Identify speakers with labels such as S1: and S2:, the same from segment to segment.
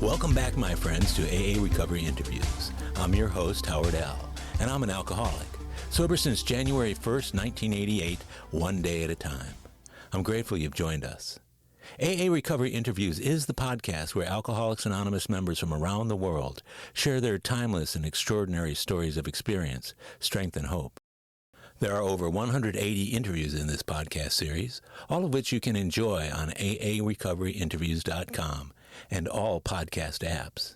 S1: Welcome back, my friends, to AA Recovery Interviews. I'm your host, Howard L., and I'm an alcoholic. Sober since January 1st, 1988, one day at a time. I'm grateful you've joined us. AA Recovery Interviews is the podcast where Alcoholics Anonymous members from around the world share their timeless and extraordinary stories of experience, strength, and hope. There are over 180 interviews in this podcast series, all of which you can enjoy on aarecoveryinterviews.com and all podcast apps.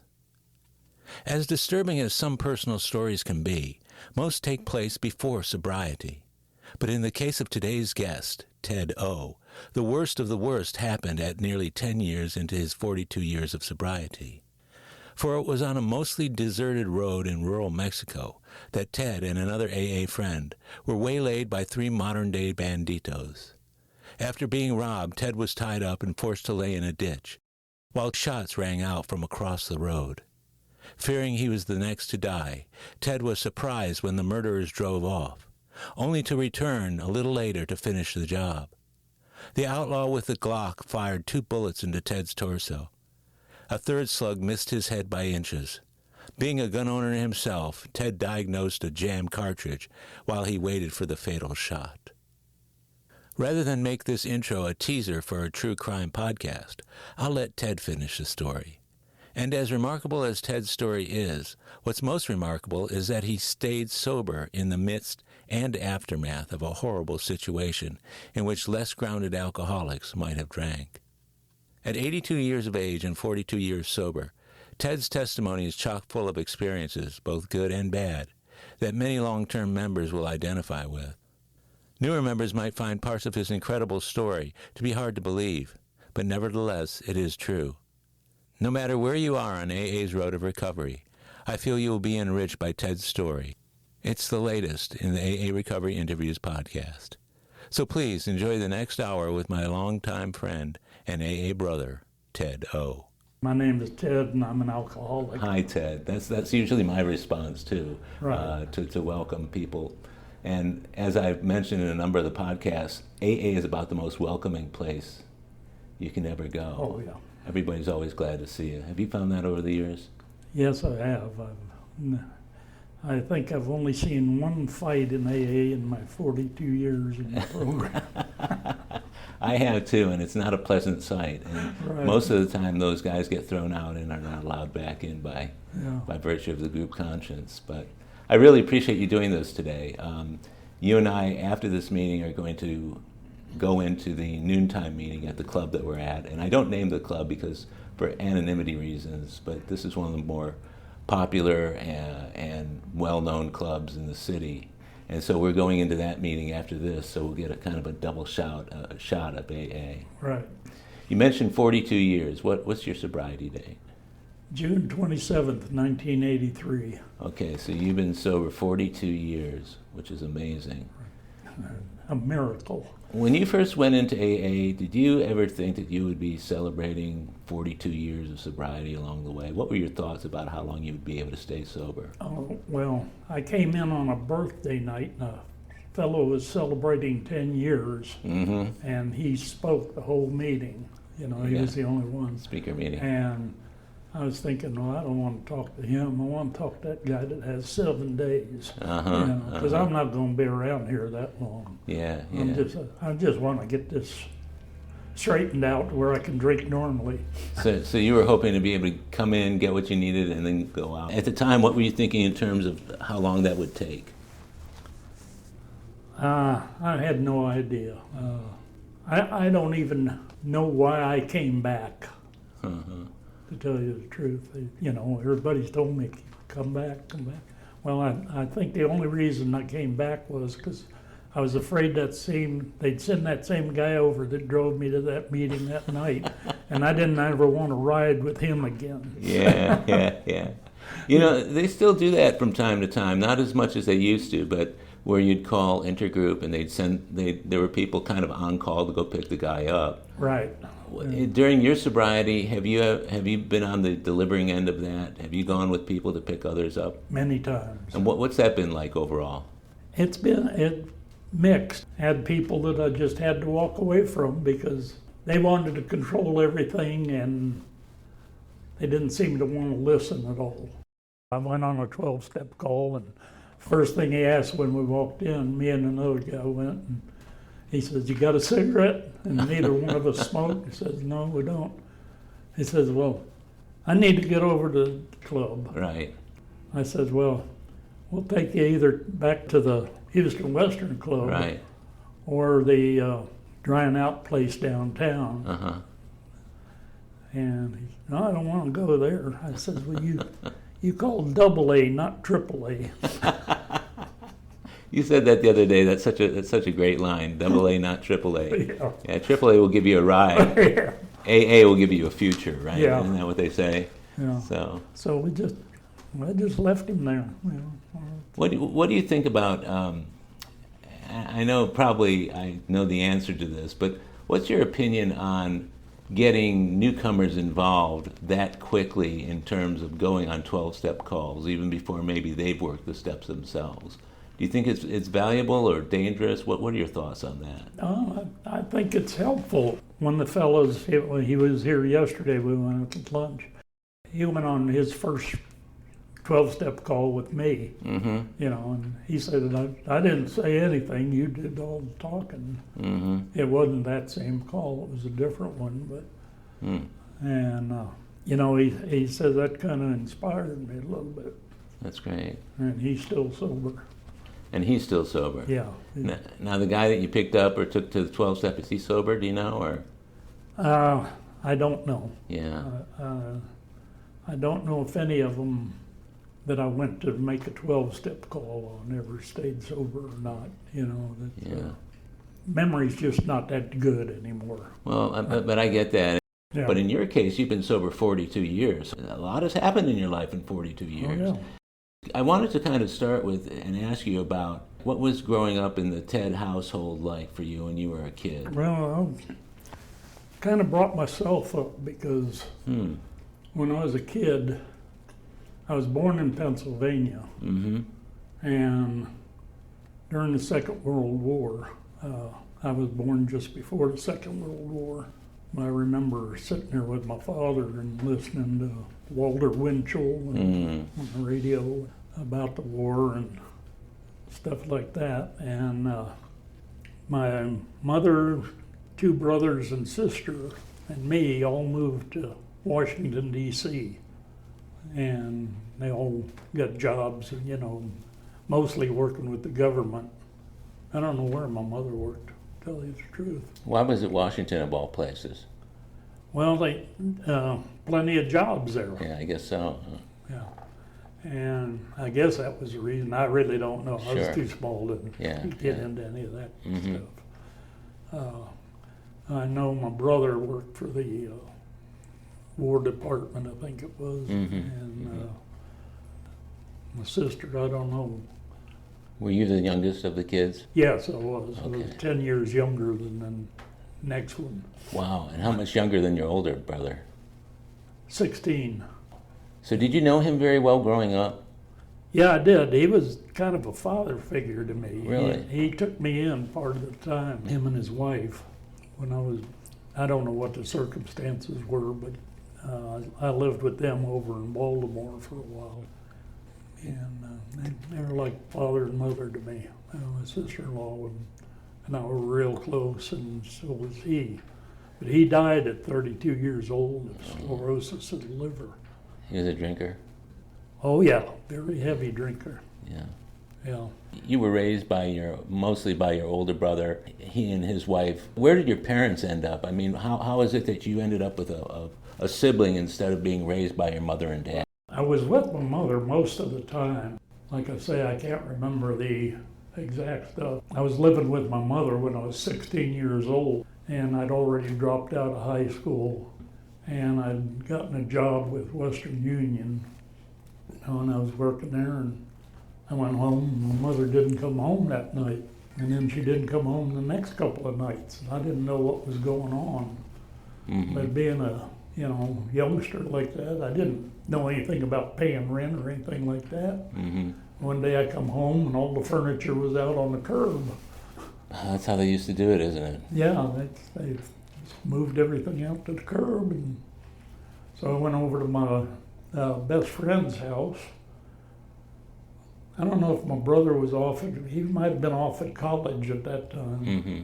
S1: As disturbing as some personal stories can be, most take place before sobriety. But in the case of today's guest, Ted O., the worst of the worst happened at nearly 10 years into his 42 years of sobriety. For it was on a mostly deserted road in rural Mexico that Ted and another AA friend were waylaid by 3 modern-day banditos. After being robbed, Ted was tied up and forced to lay in a ditch, while shots rang out from across the road. Fearing he was the next to die, Ted was surprised when the murderers drove off, only to return a little later to finish the job. The outlaw with the Glock fired 2 bullets into Ted's torso. A third slug missed his head by inches. Being a gun owner himself, Ted diagnosed a jammed cartridge while he waited for the fatal shot. Rather than make this intro a teaser for a true crime podcast, I'll let Ted finish the story. And as remarkable as Ted's story is, what's most remarkable is that he stayed sober in the midst and aftermath of a horrible situation in which less grounded alcoholics might have drank. At 82 years of age and 42 years sober, Ted's testimony is chock full of experiences, both good and bad, that many long-term members will identify with. Newer members might find parts of his incredible story to be hard to believe, but nevertheless, it is true. No matter where you are on AA's road of recovery, I feel you will be enriched by Ted's story. It's the latest in the AA Recovery Interviews podcast. So please enjoy the next hour with my longtime friend and AA brother, Ted O.
S2: My name is Ted, and I'm an alcoholic.
S1: Hi, Ted. That's usually my response, too,
S2: Right.
S1: to welcome people. And as I've mentioned in a number of the podcasts, AA is about the most welcoming place you can ever go.
S2: Oh, yeah.
S1: Everybody's always glad to see you. Have you found that over the years?
S2: Yes, I have. I think I've only seen one fight in AA in my 42 years in the program.
S1: I have too, and it's not a pleasant sight. And
S2: Right.
S1: most of the time, those guys get thrown out and are not allowed back in by virtue of the group conscience. But I really appreciate you doing this today. You and I, after this meeting, are going to go into the noontime meeting at the club that we're at. And I don't name the club because for anonymity reasons, but this is one of the more popular and well-known clubs in the city. And so we're going into that meeting after this, so we'll get a kind of a double shot of AA.
S2: Right.
S1: You mentioned 42 years. What's your sobriety date?
S2: June 27th, 1983.
S1: Okay, so you've been sober 42 years, which is amazing.
S2: A miracle.
S1: When you first went into AA, did you ever think that you would be celebrating 42 years of sobriety along the way? What were your thoughts about how long you would be able to stay sober?
S2: Oh, well, I came in on a birthday night, and a fellow was celebrating 10 years, and he spoke the whole meeting. You know, he was the only one.
S1: Speaker meeting.
S2: And I was thinking, well, I don't want to talk to him. I want to talk to that guy that has 7 days. Because I'm not going to be around here that long. I just want to get this straightened out where I can drink normally.
S1: So you were hoping to be able to come in, get what you needed, and then go out. At the time, what were you thinking in terms of how long that would take?
S2: I had no idea. I don't even know why I came back. To tell you the truth, you know, everybody's told me, come back. Well, I think the only reason I came back was because I was afraid they'd send that same guy over that drove me to that meeting that night, and I didn't ever want to ride with him again.
S1: Yeah. You know, they still do that from time to time, not as much as they used to, but where you'd call intergroup and there were people kind of on call to go pick the guy up.
S2: Right.
S1: During your sobriety, have you been on the delivering end of that? Have you gone with people to pick others up?
S2: Many times.
S1: And what's that been like overall?
S2: It's been mixed. Had people that I just had to walk away from because they wanted to control everything, and they didn't seem to want to listen at all. I went on a 12-step call, and first thing he asked when we walked in, me and another guy went, and he says, "You got a cigarette?" And neither one of us smoked. He says, "No, we don't." He says, "Well, I need to get over to the club."
S1: Right.
S2: I said, "Well, we'll take you either back to the Houston Western Club
S1: Right.
S2: or the Drying Out place downtown."
S1: Uh-huh.
S2: And he said, "No, I don't want to go there." I said, "Well, you called AA, not AAA."
S1: You said that the other day. That's such a great line. AA, not AAA.
S2: Yeah.
S1: Yeah, AAA will give you a ride.
S2: Yeah.
S1: AA will give you a future, right?
S2: Yeah.
S1: Isn't that what they say?
S2: Yeah.
S1: So,
S2: So I just left him there.
S1: what do you think about? I know probably I know the answer to this, but what's your opinion on getting newcomers involved that quickly in terms of going on 12-step calls, even before maybe they've worked the steps themselves? Do you think it's valuable or dangerous? What are your thoughts on that?
S2: I think it's helpful. When the fellows, he was here yesterday, we went out to lunch. He went on his first 12-step call with me,
S1: Mm-hmm.
S2: and he said, I didn't say anything, you did all the talking.
S1: Mm-hmm.
S2: It wasn't that same call, it was a different one, but, and, he said that kind of inspired me a little bit.
S1: That's great.
S2: And he's still sober.
S1: And he's still sober.
S2: Yeah.
S1: Now the guy that you picked up or took to the 12-step, is he sober? Do you know, or?
S2: I don't know.
S1: Yeah.
S2: I don't know if any of them that I went to make a 12-step call on ever stayed sober or not.
S1: Yeah.
S2: Memory's just not that good anymore.
S1: Well, but I get that.
S2: Yeah.
S1: But in your case, you've been sober 42 years. A lot has happened in your life in 42 years.
S2: Oh, yeah.
S1: I wanted to kind of start with and ask you about what was growing up in the Ted household like for you when you were a kid?
S2: Well, I kind of brought myself up because when I was a kid, I was born in Pennsylvania, and during the Second World War, I was born just before the Second World War. I remember sitting there with my father and listening to Walter Winchell on the radio about the war and stuff like that. And my mother, two brothers and sister, and me all moved to Washington, D.C. And they all got jobs, mostly working with the government. I don't know where my mother worked, to tell you the truth.
S1: Why was it Washington of all places?
S2: Well, they plenty of jobs there.
S1: Yeah, I guess so.
S2: Yeah, and I guess that was the reason. I really don't know. I
S1: Sure.
S2: was too small to get into any of that stuff. I know my brother worked for the War Department, I think it was, and my sister, I don't know.
S1: Were you the youngest of the kids?
S2: Yes, I was. I was
S1: Okay.
S2: 10 years younger than the next one.
S1: Wow, and how much younger than your older brother?
S2: 16.
S1: So did you know him very well growing up?
S2: Yeah, I did. He was kind of a father figure to me.
S1: Really?
S2: He took me in part of the time, him and his wife, when I don't know what the circumstances were, but I lived with them over in Baltimore for a while. And they were like father and mother to me. My sister-in-law and I were real close, and so was he. But he died at 32 years old of sclerosis of the liver.
S1: He was a drinker?
S2: Oh yeah, very heavy drinker.
S1: Yeah.
S2: Yeah.
S1: You were raised mostly by your older brother, he and his wife. Where did your parents end up? I mean, how is it that you ended up with a sibling instead of being raised by your mother and dad?
S2: I was with my mother most of the time. Like I say, I can't remember the exact stuff. I was living with my mother when I was 16 years old, and I'd already dropped out of high school, and I'd gotten a job with Western Union, and I was working there, and I went home, and my mother didn't come home that night, and then she didn't come home the next couple of nights. I didn't know what was going on. But being a youngster like that, I didn't know anything about paying rent or anything like that. One day I come home and all the furniture was out on the curb.
S1: That's how they used to do it, isn't it?
S2: Yeah, they moved everything out to the curb, and So I went over to my best friend's house. I don't know if my brother was off he might have been off at college at that time.
S1: Mm-hmm.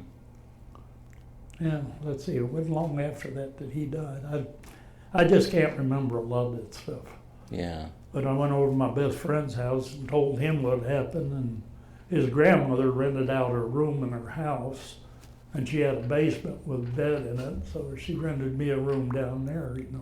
S2: Yeah, let's see, it wasn't long after that he died. I just can't remember a lot of that stuff.
S1: Yeah.
S2: But I went over to my best friend's house and told him what happened, and his grandmother rented out her room in her house, and she had a basement with a bed in it, so she rented me a room down there, and I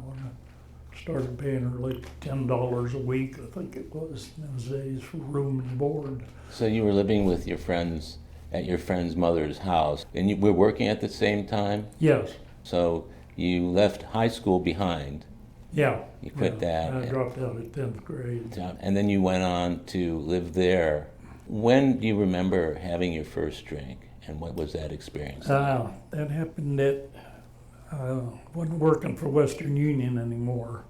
S2: started paying her like $10 a week, I think it was, in those days, for room and board.
S1: So you were living with your friends at your friend's mother's house, and you were working at the same time?
S2: Yes.
S1: So you left high school behind.
S2: Yeah.
S1: You quit that.
S2: I dropped out at 10th grade.
S1: And then you went on to live there. When do you remember having your first drink, and what was that experience?
S2: That happened at, wasn't working for Western Union anymore.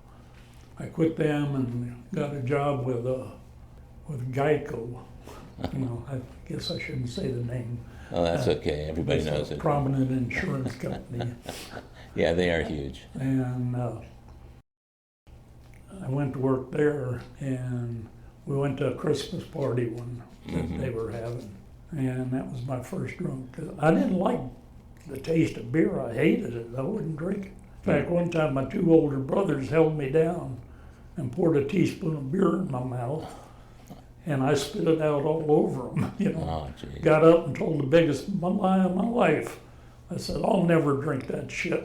S2: I quit them and got a job with Geico. I guess I shouldn't say the name.
S1: Oh, that's okay. Everybody knows
S2: a
S1: it.
S2: Prominent insurance company.
S1: Yeah, they are huge.
S2: And I went to work there, and we went to a Christmas party one that they were having, and that was my first drunk. 'Cause I didn't like the taste of beer. I hated it. I wouldn't drink it. In fact, one time my two older brothers held me down and poured a teaspoon of beer in my mouth, and I spit it out all over them.
S1: Oh, geez.
S2: Got up and told the biggest lie of my life. I said, I'll never drink that shit.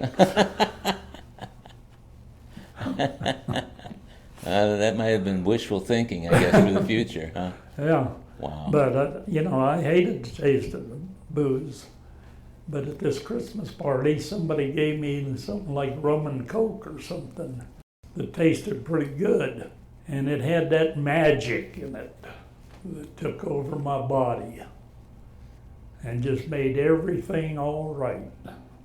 S1: That might have been wishful thinking, I guess, for the future, huh?
S2: Yeah.
S1: Wow.
S2: But, I hated the taste of the booze. But at this Christmas party, somebody gave me something like rum and Coke or something that tasted pretty good. And it had that magic in it that took over my body and just made everything all right.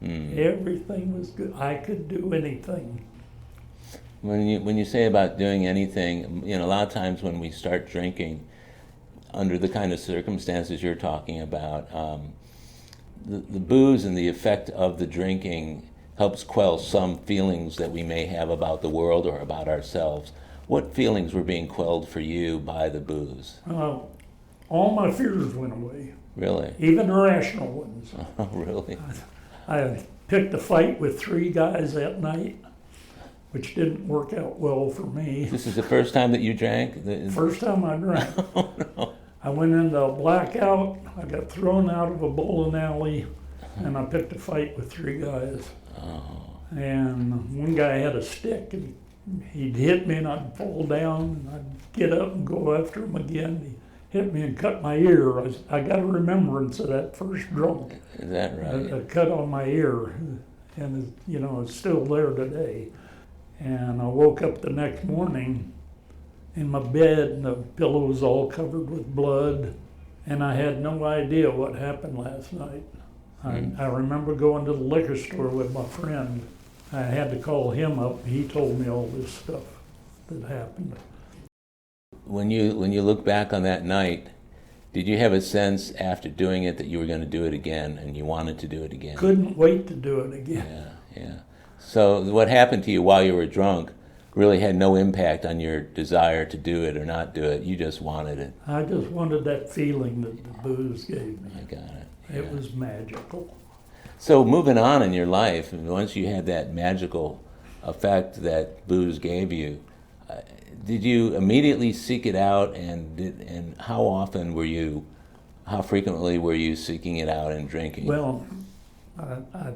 S2: Everything was good. I could do anything.
S1: When you say about doing anything, a lot of times when we start drinking, under the kind of circumstances you're talking about, the booze and the effect of the drinking helps quell some feelings that we may have about the world or about ourselves. What feelings were being quelled for you by the booze?
S2: All my fears went away.
S1: Really?
S2: Even irrational ones.
S1: Oh, really?
S2: I picked a fight with 3 guys that night, which didn't work out well for me.
S1: This is the first time that you drank?
S2: First time I drank.
S1: Oh, no.
S2: I went into a blackout, I got thrown out of a bowling alley, and I picked a fight with 3 guys.
S1: Oh.
S2: And one guy had a stick, and he'd hit me and I'd fall down, and I'd get up and go after him again. He hit me and cut my ear. I got a remembrance of that first drunk.
S1: Is that right?
S2: A cut on my ear, and it's still there today. And I woke up the next morning in my bed, and the pillow was all covered with blood, and I had no idea what happened last night. I remember going to the liquor store with my friend. I had to call him up. He told me all this stuff that happened.
S1: When you look back on that night, did you have a sense after doing it that you were going to do it again and you wanted to do it again?
S2: Couldn't wait to do it again.
S1: Yeah. So what happened to you while you were drunk really had no impact on your desire to do it or not do it. You just wanted it.
S2: I just wanted that feeling that the booze gave me.
S1: I got it.
S2: It was magical.
S1: So moving on in your life, once you had that magical effect that booze gave you, did you immediately seek it out, and how frequently were you seeking it out and drinking?
S2: Well, I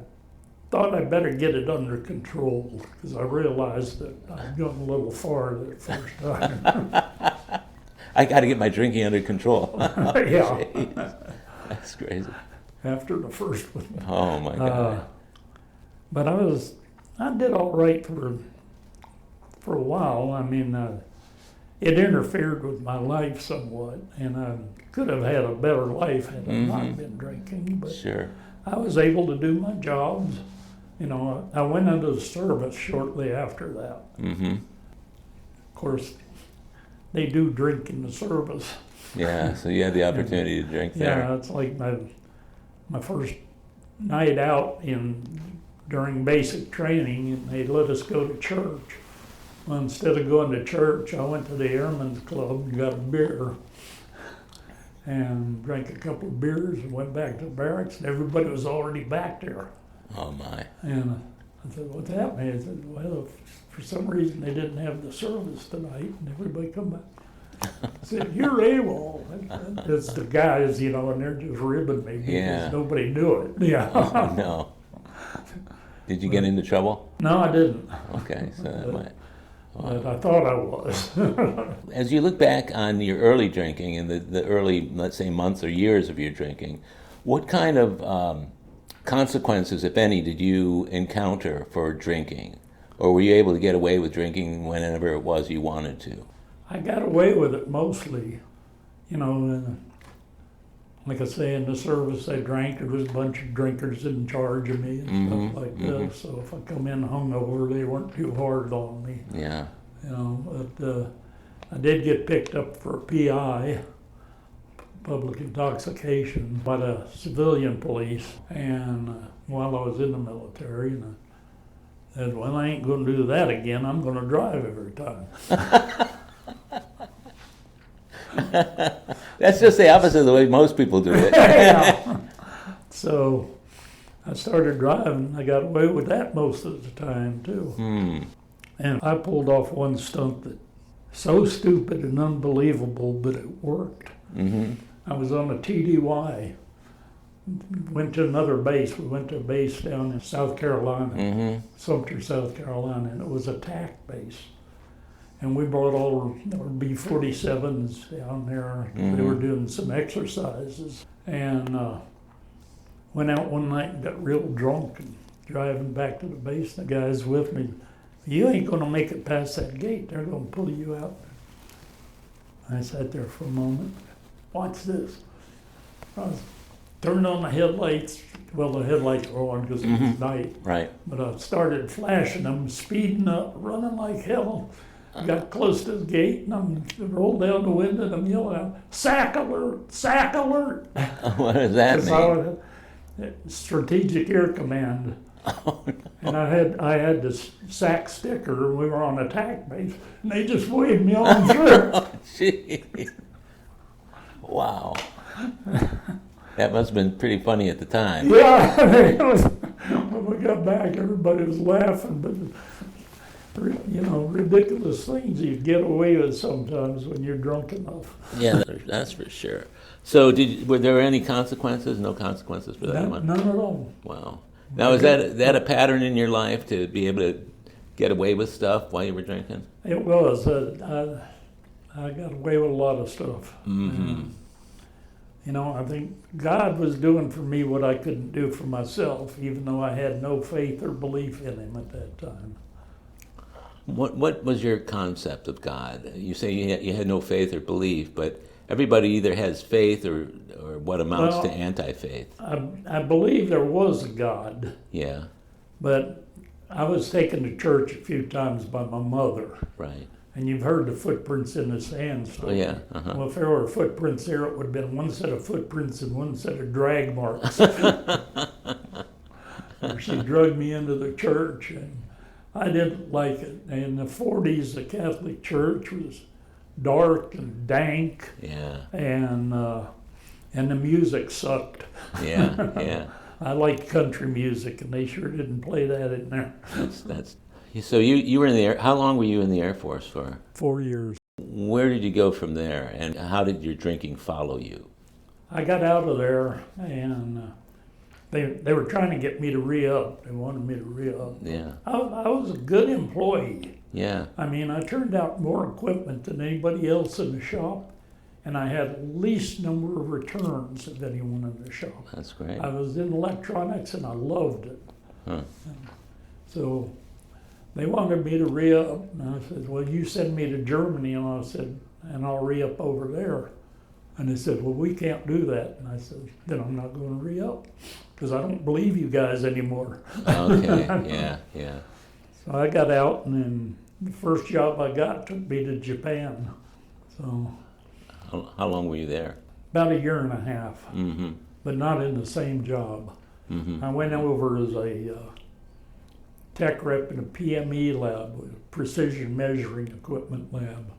S2: thought I better get it under control because I realized that I'd gone a little far that first time.
S1: I got to get my drinking under control.
S2: Yeah.
S1: Jeez. That's crazy.
S2: After the first one.
S1: Oh my God.
S2: But I did all right for a while. I mean, it interfered with my life somewhat, and I could have had a better life had I not been drinking. But
S1: sure.
S2: I was able to do my jobs. I went into the service shortly after that.
S1: Mm-hmm.
S2: Of course, they do drink in the service.
S1: Yeah, so you had the opportunity to drink there.
S2: Yeah, it's like my first night out during basic training, and they let us go to church. Well, instead of going to church, I went to the Airmen's Club and got a beer and drank a couple of beers and went back to the barracks, and everybody was already back there.
S1: Oh, my.
S2: And I said, what's happening? I said, well, for some reason they didn't have the service tonight, and everybody come back. I said, you're AWOL. It's the guys, you know, and they're just ribbing me because nobody knew it. Yeah.
S1: Oh, no. Did you get into trouble?
S2: No, I didn't.
S1: Okay, so that might...
S2: But I thought I was.
S1: As you look back on your early drinking and the early, let's say, months or years of your drinking, what kind of consequences, if any, did you encounter for drinking? Or were you able to get away with drinking whenever it was you wanted to?
S2: I got away with it mostly. You know, like I say, in the service they drank. There was a bunch of drinkers in charge of me and stuff like that. So if I come in hungover, they weren't too hard on me.
S1: Yeah.
S2: You know, but I did get picked up for PI, public intoxication, by the civilian police. And while I was in the military, and I said, well, I ain't going to do that again. I'm going to drive every time.
S1: That's just the opposite of the way most people do it.
S2: Yeah. So I started driving. I got away with that most of the time, too. And I pulled off one stunt that so stupid and unbelievable, but it worked. I was on a TDY. Went to another base. We went to a base down in South Carolina, Sumter, South Carolina, and it was a TAC base. And we brought all our B-47s down there. They were doing some exercises. And went out one night and got real drunk and driving back to the base. The guys with me, you ain't going to make it past that gate. They're going to pull you out. I sat there for a moment. Watch this. I turned on the headlights. Well, the headlights were on because it was night.
S1: Right.
S2: But I started flashing them, speeding up, running like hell. Got close to the gate, and I rolled down the window, and I'm yelling out, "Sack alert! Sack alert!"
S1: What does that mean?
S2: Strategic Air Command.
S1: Oh, no.
S2: And I had this SAC sticker, and we were on attack base, and they just waved me on through.
S1: Oh, gee. Wow. That must have been pretty funny at the time.
S2: Yeah, when we got back, everybody was laughing, but you know, ridiculous things you get away with sometimes when you're drunk enough.
S1: Yeah, that's for sure. So, were there any consequences? No consequences for that one?
S2: None at all.
S1: Wow. Now, is that a pattern in your life to be able to get away with stuff while you were drinking?
S2: It was. I got away with a lot of stuff. And, you know, I think God was doing for me what I couldn't do for myself, even though I had no faith or belief in Him at that time.
S1: What was your concept of God? You say you had no faith or belief, but everybody either has faith or what amounts to anti-faith.
S2: I believe there was a God.
S1: Yeah.
S2: But I was taken to church a few times by my mother.
S1: Right.
S2: And you've heard the footprints in the sand story.
S1: Oh, yeah.
S2: Well, if there were footprints there, it would have been one set of footprints and one set of drag marks. She dragged me into the church, and I didn't like it. In the 40s, the Catholic Church was dark and dank.
S1: Yeah.
S2: And the music sucked.
S1: Yeah, yeah.
S2: I liked country music, and they sure didn't play that in there.
S1: That's. So you were in the Air. How long were you in the Air Force for?
S2: 4 years.
S1: Where did you go from there, and how did your drinking follow you?
S2: I got out of there, and they were trying to get me to re-up. They wanted me to re-up.
S1: Yeah.
S2: I was a good employee.
S1: Yeah.
S2: I mean, I turned out more equipment than anybody else in the shop, and I had the least number of returns of anyone in the shop.
S1: That's great.
S2: I was in electronics, and I loved it.
S1: Huh.
S2: So they wanted me to re-up, and I said, well, you send me to Germany, and I said, and I'll re-up over there. And they said, well, we can't do that. And I said, then I'm not going to re-up, because I don't believe you guys anymore.
S1: Okay, yeah, yeah.
S2: So I got out, and then the first job I got took me to Japan. So
S1: How long were you there?
S2: about a year and a half,
S1: Mm-hmm.
S2: but not in the same job.
S1: Mm-hmm.
S2: I went over as a tech rep in a PME lab, precision measuring equipment lab.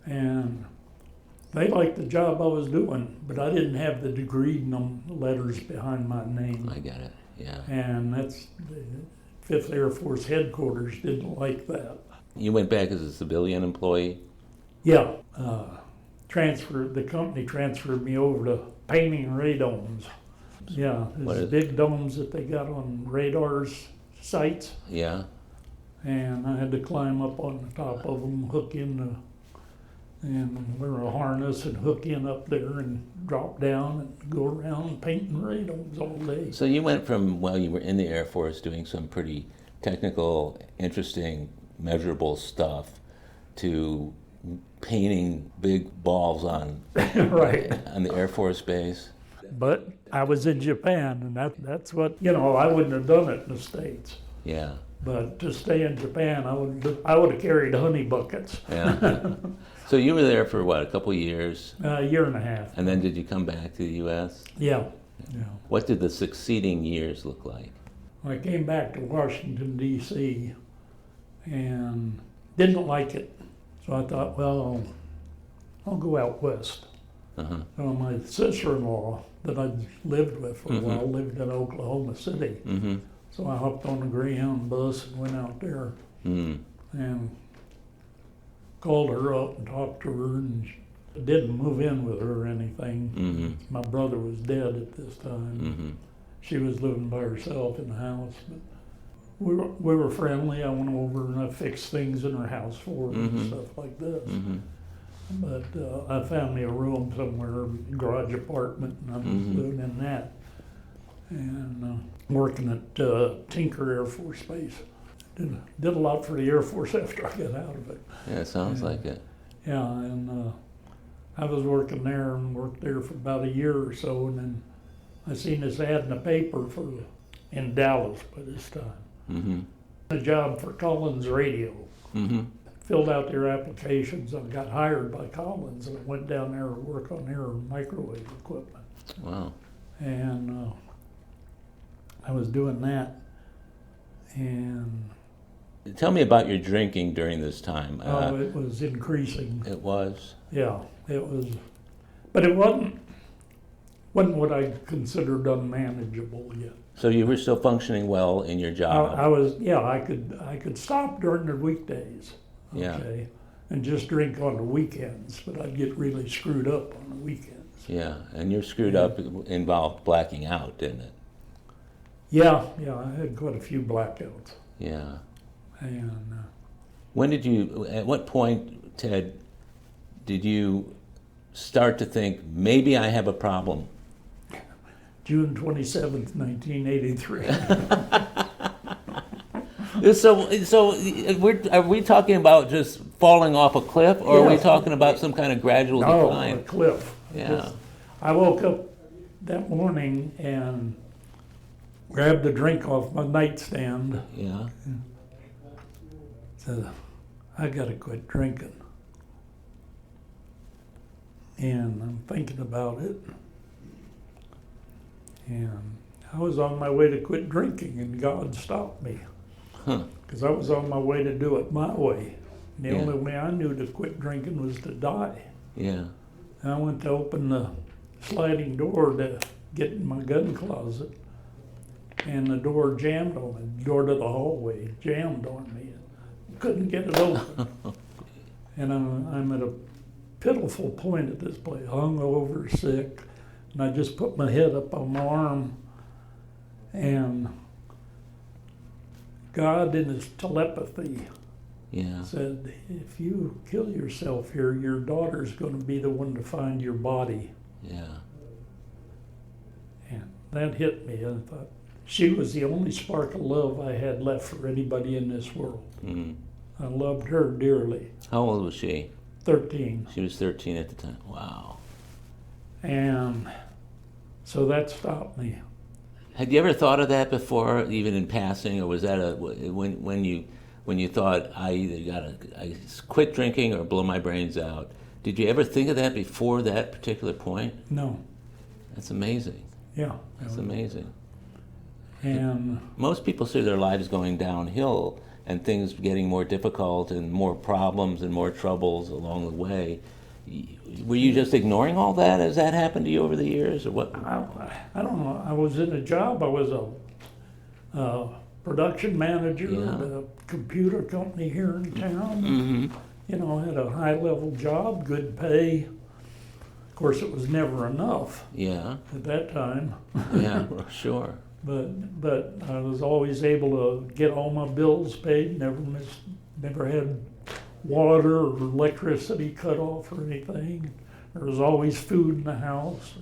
S2: And they liked the job I was doing, but I didn't have the degree letters behind my name.
S1: I get it, yeah.
S2: And that's, the 5th Air Force headquarters didn't like that.
S1: You went back as a civilian employee?
S2: Yeah. The company transferred me over to painting radomes. Yeah, these big domes that they got on radars sites.
S1: Yeah.
S2: And I had to climb up on the top of them, hook in and wear a harness and hook in up there and drop down and go around painting radomes all day.
S1: So you went from, while you were in the Air Force doing some pretty technical, interesting, measurable stuff, to painting big balls on
S2: right.
S1: on the Air Force base.
S2: But I was in Japan, and that's what, I wouldn't have done it in the States.
S1: Yeah.
S2: But to stay in Japan, I would have carried honey buckets.
S1: Yeah. So you were there for what, a couple of years?
S2: A year and a half.
S1: And then did you come back to the U.S.?
S2: Yeah.
S1: What did the succeeding years look like?
S2: I came back to Washington, D.C., and didn't like it. So I thought, well, I'll go out west.
S1: Uh-huh.
S2: So my sister-in-law that I'd lived with for a while lived in Oklahoma City.
S1: Mm-hmm.
S2: So I hopped on a Greyhound bus and went out there and called her up and talked to her, and didn't move in with her or anything.
S1: Mm-hmm.
S2: My brother was dead at this time.
S1: Mm-hmm.
S2: She was living by herself in the house. But we were friendly. I went over and I fixed things in her house for her and stuff like this.
S1: Mm-hmm.
S2: But I found me a room somewhere, a garage apartment, and I was living in that. And working at Tinker Air Force Base. Did a lot for the Air Force after I got out of it.
S1: Yeah, it sounds like it.
S2: Yeah, and I was working there and worked there for about a year or so, and then I seen this ad in the paper in Dallas by this time.
S1: Mm-hmm.
S2: A job for Collins Radio.
S1: Mm-hmm.
S2: Filled out their applications. I got hired by Collins, and I went down there to work on their microwave equipment.
S1: Wow.
S2: And I was doing that. And
S1: tell me about your drinking during this time.
S2: it was increasing.
S1: It was?
S2: Yeah, it was. But it wasn't what I considered unmanageable yet.
S1: So you were still functioning well in your job?
S2: I could stop during the weekdays.
S1: Yeah.
S2: Okay, and just drink on the weekends, but I'd get really screwed up on the weekends.
S1: Yeah, and your screwed up involved blacking out, didn't it?
S2: Yeah, I had quite a few blackouts.
S1: Yeah.
S2: And
S1: at what point, Ted, did you start to think, maybe I have a problem?
S2: June 27th, 1983.
S1: So are we talking about just falling off a cliff, or are we talking about some kind of gradual decline?
S2: No, a cliff.
S1: Yeah.
S2: I woke up that morning and grabbed a drink off my nightstand.
S1: Yeah.
S2: Said, I gotta quit drinking. And I'm thinking about it. And I was on my way to quit drinking, and God stopped me. Because I was on my way to do it my way. And the only way I knew to quit drinking was to die.
S1: Yeah.
S2: And I went to open the sliding door to get in my gun closet, and the door jammed on me. The door to the hallway jammed on me. Couldn't get it open. And I'm at a pitiful point at this place, hungover, sick, and I just put my head up on my arm, and God in his telepathy said, if you kill yourself here, your daughter's going to be the one to find your body.
S1: Yeah.
S2: And that hit me. I thought, she was the only spark of love I had left for anybody in this world.
S1: Mm-hmm.
S2: I loved her dearly.
S1: How old was she?
S2: 13.
S1: She was 13 at the time. Wow.
S2: And so that stopped me.
S1: Had you ever thought of that before, even in passing, or was that when you thought I quit drinking or blow my brains out? Did you ever think of that before that particular point?
S2: No.
S1: That's amazing.
S2: Yeah.
S1: That's amazing.
S2: And
S1: most people see their lives going downhill and things getting more difficult and more problems and more troubles along the way. Were you just ignoring all that as that happened to you over the years, or what?
S2: I don't know. I was in a job. I was a production manager at a computer company here in town.
S1: Mm-hmm.
S2: You know, had a high-level job, good pay. Of course, it was never enough
S1: Yeah.
S2: at that time.
S1: Yeah, sure.
S2: But I was always able to get all my bills paid. Never had water or electricity cut off or anything. There was always food in the house.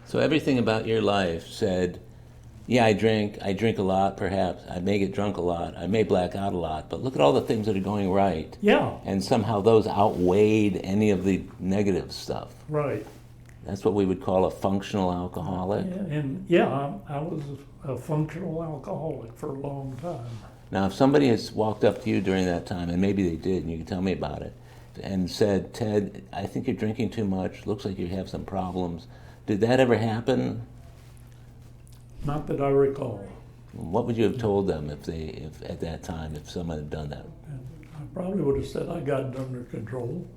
S1: So everything about your life said, yeah, I drink a lot perhaps, I may get drunk a lot, I may black out a lot, but look at all the things that are going right.
S2: Yeah.
S1: And somehow those outweighed any of the negative stuff.
S2: Right.
S1: That's what we would call a functional alcoholic.
S2: I was a functional alcoholic for a long time.
S1: Now, if somebody has walked up to you during that time, and maybe they did, and you can tell me about it, and said, Ted, I think you're drinking too much, looks like you have some problems, did that ever happen?
S2: Not that I recall.
S1: What would you have told them if at that time, if someone had done that?
S2: I probably would have said I got it under control,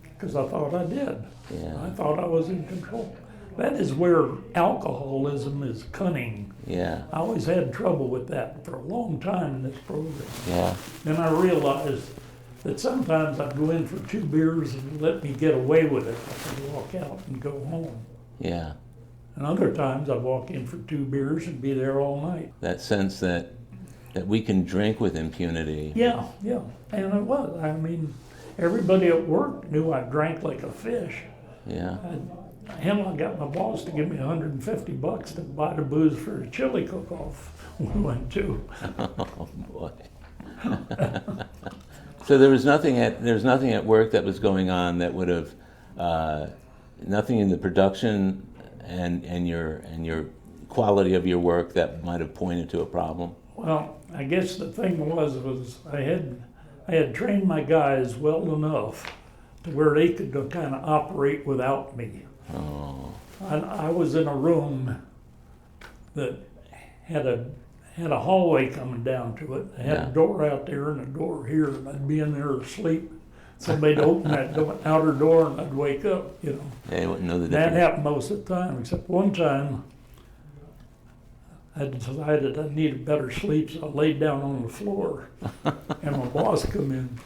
S2: because I thought I did.
S1: Yeah.
S2: I thought I was in control. That is where alcoholism is cunning.
S1: Yeah.
S2: I always had trouble with that for a long time in this program.
S1: Yeah.
S2: Then I realized that sometimes I'd go in for 2 beers and let me get away with it. I could walk out and go home.
S1: Yeah.
S2: And other times I'd walk in for 2 beers and be there all night.
S1: That sense that we can drink with impunity.
S2: Yeah. And it was. I mean, everybody at work knew I drank like a fish.
S1: Yeah.
S2: I got my boss to give me $150 to buy the booze for a chili cook-off we went to.
S1: Oh boy. So there was nothing at work that was going on that would have nothing in the production and your quality of your work that might have pointed to a problem.
S2: Well, I guess the thing was I had trained my guys well enough to where they could kind of operate without me.
S1: Oh.
S2: I was in a room that had a hallway coming down to it. I had a door out there and a door here, and I'd be in there asleep. Somebody'd open that outer door, and I'd wake up. You know.
S1: They wouldn't know the
S2: That
S1: difference.
S2: happened most of the time, except one time. I decided I needed better sleep, so I laid down on the floor, and my boss come in.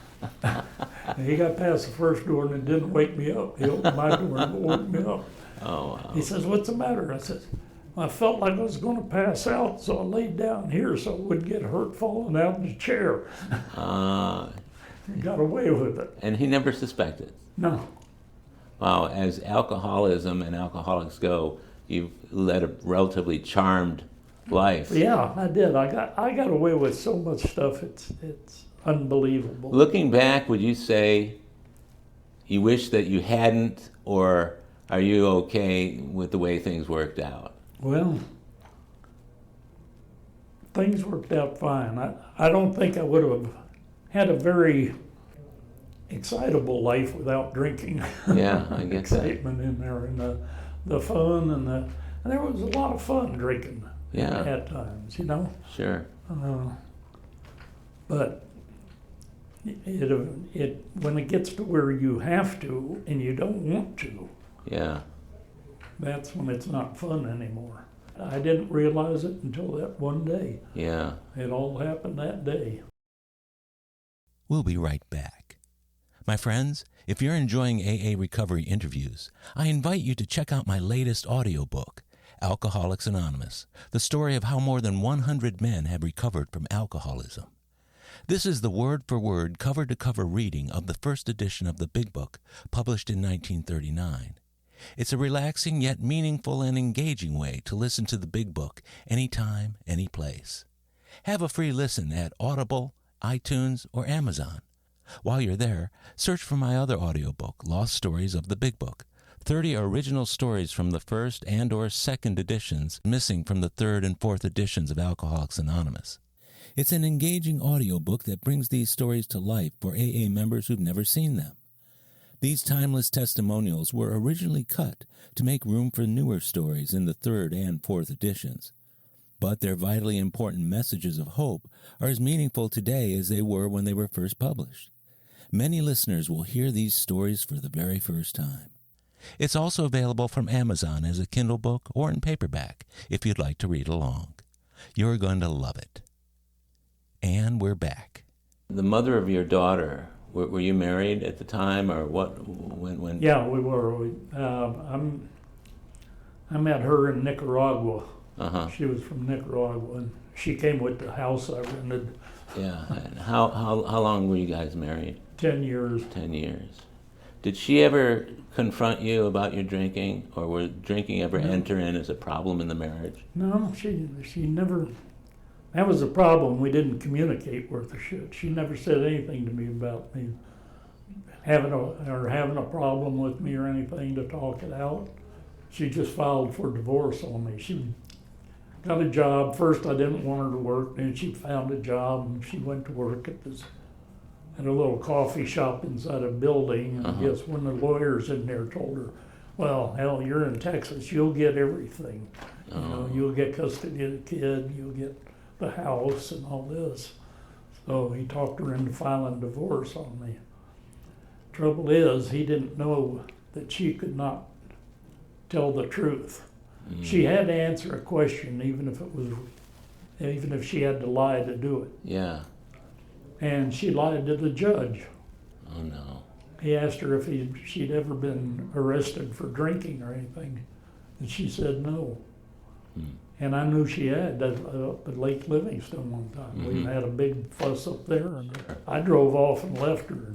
S2: And he got past the first door and it didn't wake me up. He opened my door and woke me up.
S1: Oh, wow.
S2: He says, "What's the matter?" I said, "I felt like I was going to pass out, so I laid down here so I wouldn't get hurt falling out in the chair." Got away with it.
S1: And he never suspected.
S2: No.
S1: Wow, as alcoholism and alcoholics go, you've led a relatively charmed life.
S2: Yeah, I did. I got away with so much stuff. It's unbelievable.
S1: Looking back, would you say you wish that you hadn't, or are you okay with the way things worked out?
S2: Well, things worked out fine. I don't think I would have had a very excitable life without drinking.
S1: Yeah, I get
S2: excitement in there, and the fun, and there was a lot of fun drinking.
S1: Yeah.
S2: At times, you know.
S1: Sure.
S2: But it when it gets to where you have to and you don't want to,
S1: Yeah.
S2: that's when it's not fun anymore. I didn't realize it until that one day.
S1: Yeah.
S2: It all happened that day.
S1: We'll be right back. My friends, if you're enjoying AA Recovery interviews, I invite you to check out my latest audiobook, Alcoholics Anonymous, the story of how more than 100 men have recovered from alcoholism. This is the word-for-word, cover-to-cover reading of the first edition of the Big Book, published in 1939. It's a relaxing yet meaningful and engaging way to listen to the Big Book anytime, any place. Have a free listen at Audible, iTunes, or Amazon. While you're there, search for my other audiobook, Lost Stories of the Big Book, 30 original stories from the first and or second editions missing from the third and fourth editions of Alcoholics Anonymous. It's an engaging audiobook that brings these stories to life for AA members who've never seen them. These timeless testimonials were originally cut to make room for newer stories in the third and fourth editions. But their vitally important messages of hope are as meaningful today as they were when they were first published. Many listeners will hear these stories for the very first time. It's also available from Amazon as a Kindle book or in paperback if you'd like to read along. You're going to love it. And we're back. The mother of your daughter, were you married at the time, or what? When?
S2: Yeah, we were. I met her in Nicaragua.
S1: Uh-huh.
S2: She was from Nicaragua, and she came with the house I rented.
S1: Yeah. And how long were you guys married?
S2: 10 years.
S1: 10 years. Did she ever confront you about your drinking, or would drinking ever enter in as a problem in the marriage?
S2: No, she never. That was the problem. We didn't communicate worth a shit. She never said anything to me about me having a problem with me or anything to talk it out. She just filed for divorce on me. She got a job. First, I didn't want her to work. Then she found a job, and she went to work at a little coffee shop inside a building. And I guess one of the lawyers in there told her, "Well, hell, you're in Texas. You'll get everything. You know, you'll get custody of the kid. You'll get the house and all this." So he talked her into filing divorce on me. Trouble is, he didn't know that she could not tell the truth. She had to answer a question, even if she had to lie to do it.
S1: Yeah.
S2: And she lied to the judge.
S1: Oh no.
S2: He asked her if she'd ever been arrested for drinking or anything, and she said no. And I knew she had up at Lake Livingston one time. We had a big fuss up there, and I drove off and left her.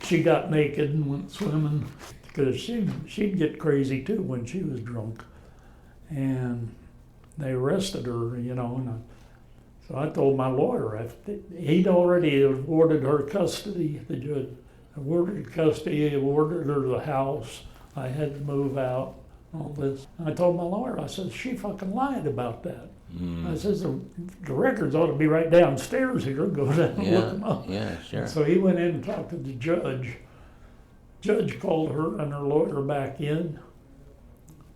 S2: She got naked and went swimming, because she'd get crazy too when she was drunk. And they arrested her, you know. And so I told my lawyer, he'd already awarded her custody. The judge awarded custody, awarded her the house. I had to move out, all this. And I told my lawyer, I said, she fucking lied about that. I says, the records ought to be right downstairs here. Go down and look them up.
S1: Yeah, sure.
S2: So he went in and talked to the judge. Judge called her and her lawyer back in,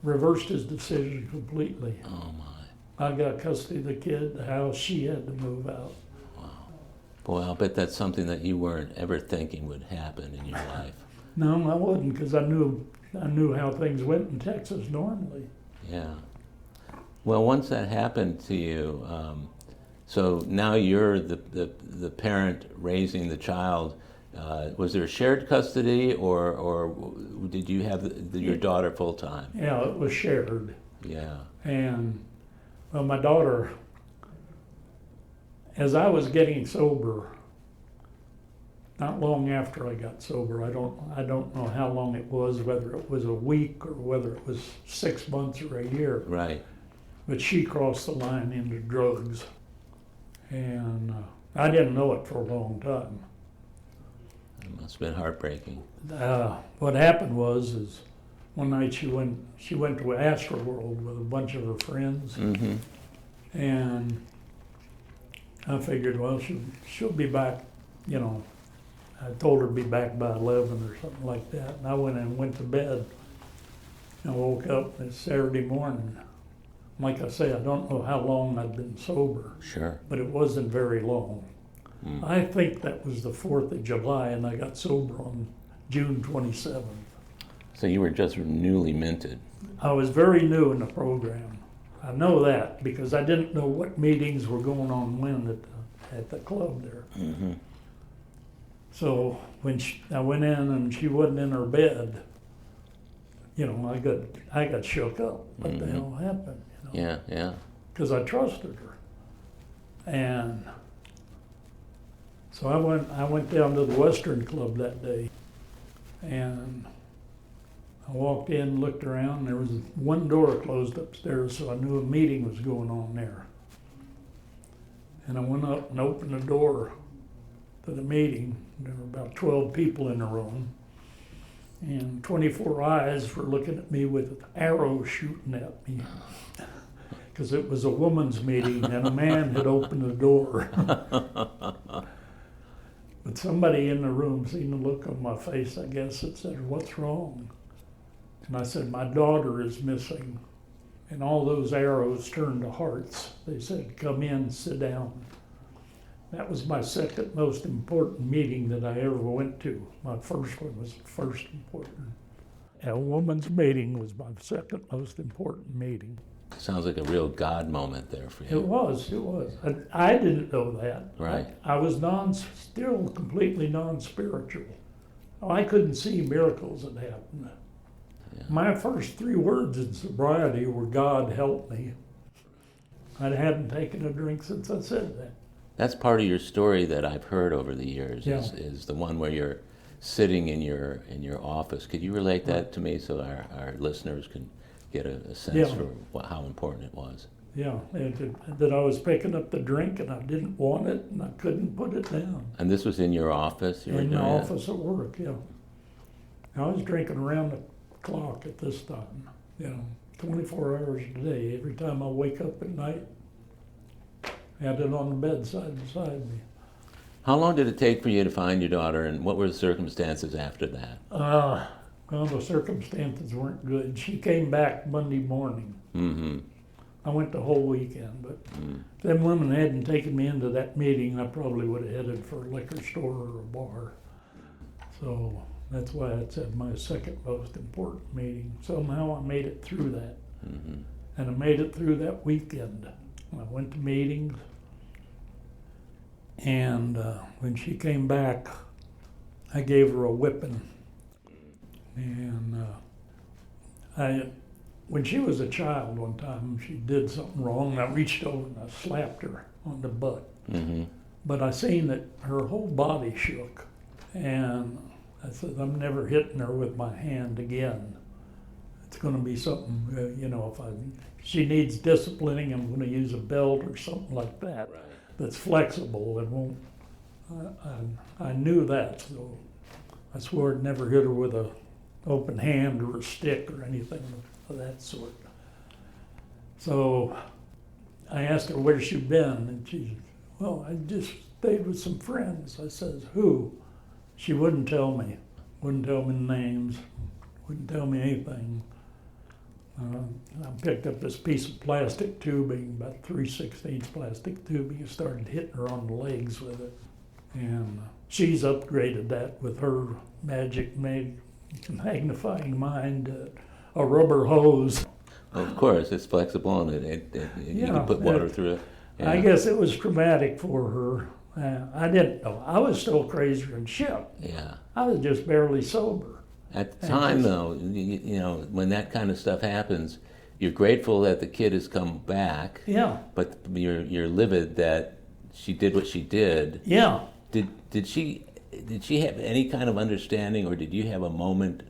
S2: reversed his decision completely.
S1: Oh my.
S2: I got custody of the kid, the house. She had to move out.
S1: Wow. Boy, I'll bet that's something that you weren't ever thinking would happen in your life.
S2: No, I wasn't, because I knew how things went in Texas normally.
S1: Yeah. Well, once that happened to you, so now you're the parent raising the child. Was there shared custody, or did you have your daughter full time?
S2: Yeah, it was shared.
S1: Yeah.
S2: And well, my daughter, as I was getting sober, not long after I got sober, I don't know how long it was, whether it was a week or whether it was 6 months or a year.
S1: Right.
S2: But she crossed the line into drugs, and I didn't know it for a long time.
S1: It must have been heartbreaking.
S2: What happened is one night she went to Astroworld with a bunch of her friends, and I figured, well, she'll be back, you know. I told her to be back by 11 or something like that, and I went to bed. I woke up, it's Saturday morning. Like I say, I don't know how long I'd been sober.
S1: Sure.
S2: But it wasn't very long. I think that was the 4th of July, and I got sober on June 27th.
S1: So you were just newly minted.
S2: I was very new in the program. I know that because I didn't know what meetings were going on when at the club there. So when I went in and she wasn't in her bed, you know, I got shook up. What the hell happened? You know?
S1: Yeah.
S2: Because I trusted her. And so I went down to the Western Club that day, and I walked in, looked around, and there was one door closed upstairs, so I knew a meeting was going on there. And I went up and opened the door to the meeting. There were about 12 people in the room, and 24 eyes were looking at me with arrows shooting at me. Because it was a woman's meeting, and a man had opened the door. But somebody in the room seen the look on my face, I guess, that said, "What's wrong?" And I said, "My daughter is missing." and all those arrows turned to hearts. They said, "Come in, sit down." That was my second most important meeting that I ever went to. My first one was first important. A woman's meeting was my second most important meeting.
S1: Sounds like a real God moment there for you.
S2: It was. I didn't know that.
S1: Right.
S2: I was still completely non-spiritual. I couldn't see miracles that happened.
S1: Yeah.
S2: My first 3 words in sobriety were, "God help me." I hadn't taken a drink since I said that.
S1: That's part of your story that I've heard over the years,
S2: Yeah.
S1: is the one where you're sitting in your office. Could you relate that to me so our listeners can get a sense for how important it was?
S2: Yeah, that I was picking up the drink and I didn't want it and I couldn't put it down.
S1: And this was in your office?
S2: In the office at work, yeah. I was drinking around the clock at this time, 24 hours a day. Every time I wake up at night, I had it on the bedside beside me.
S1: How long did it take for you to find your daughter, and what were the circumstances after that?
S2: Well, the circumstances weren't good. She came back Monday morning.
S1: Mm-hmm.
S2: I went the whole weekend, but if them women hadn't taken me into that meeting, I probably would have headed for a liquor store or a bar. So that's why I said my second most important meeting. Somehow I made it through that.
S1: Mm-hmm.
S2: And I made it through that weekend. I went to meetings, and when she came back, I gave her a whipping. And when she was a child one time, she did something wrong, and I reached over and I slapped her on the butt.
S1: Mm-hmm.
S2: But I seen that her whole body shook, and I said, "I'm never hitting her with my hand again. It's going to be something, if she needs disciplining, I'm going to use a belt or something like that,
S1: Right.
S2: That's flexible and won't." I knew that, so I swore I'd never hit her with a open hand or a stick or anything of that sort. So I asked her where she'd been, and she, "Well, I just stayed with some friends." I says, "Who?" She wouldn't tell me names, wouldn't tell me anything. I picked up this piece of plastic tubing, about 3/16 plastic tubing, and started hitting her on the legs with it. And she's upgraded that with her magic magnifying mind, a rubber hose.
S1: Of course, it's flexible and you can put water through it. Yeah.
S2: I guess it was traumatic for her. I didn't know. I was still crazier than shit.
S1: Yeah.
S2: I was just barely sober.
S1: At the time, though, when that kind of stuff happens, you're grateful that the kid has come back.
S2: Yeah.
S1: But you're livid that she did what she did.
S2: Yeah.
S1: Did she have any kind of understanding, or did you have a moment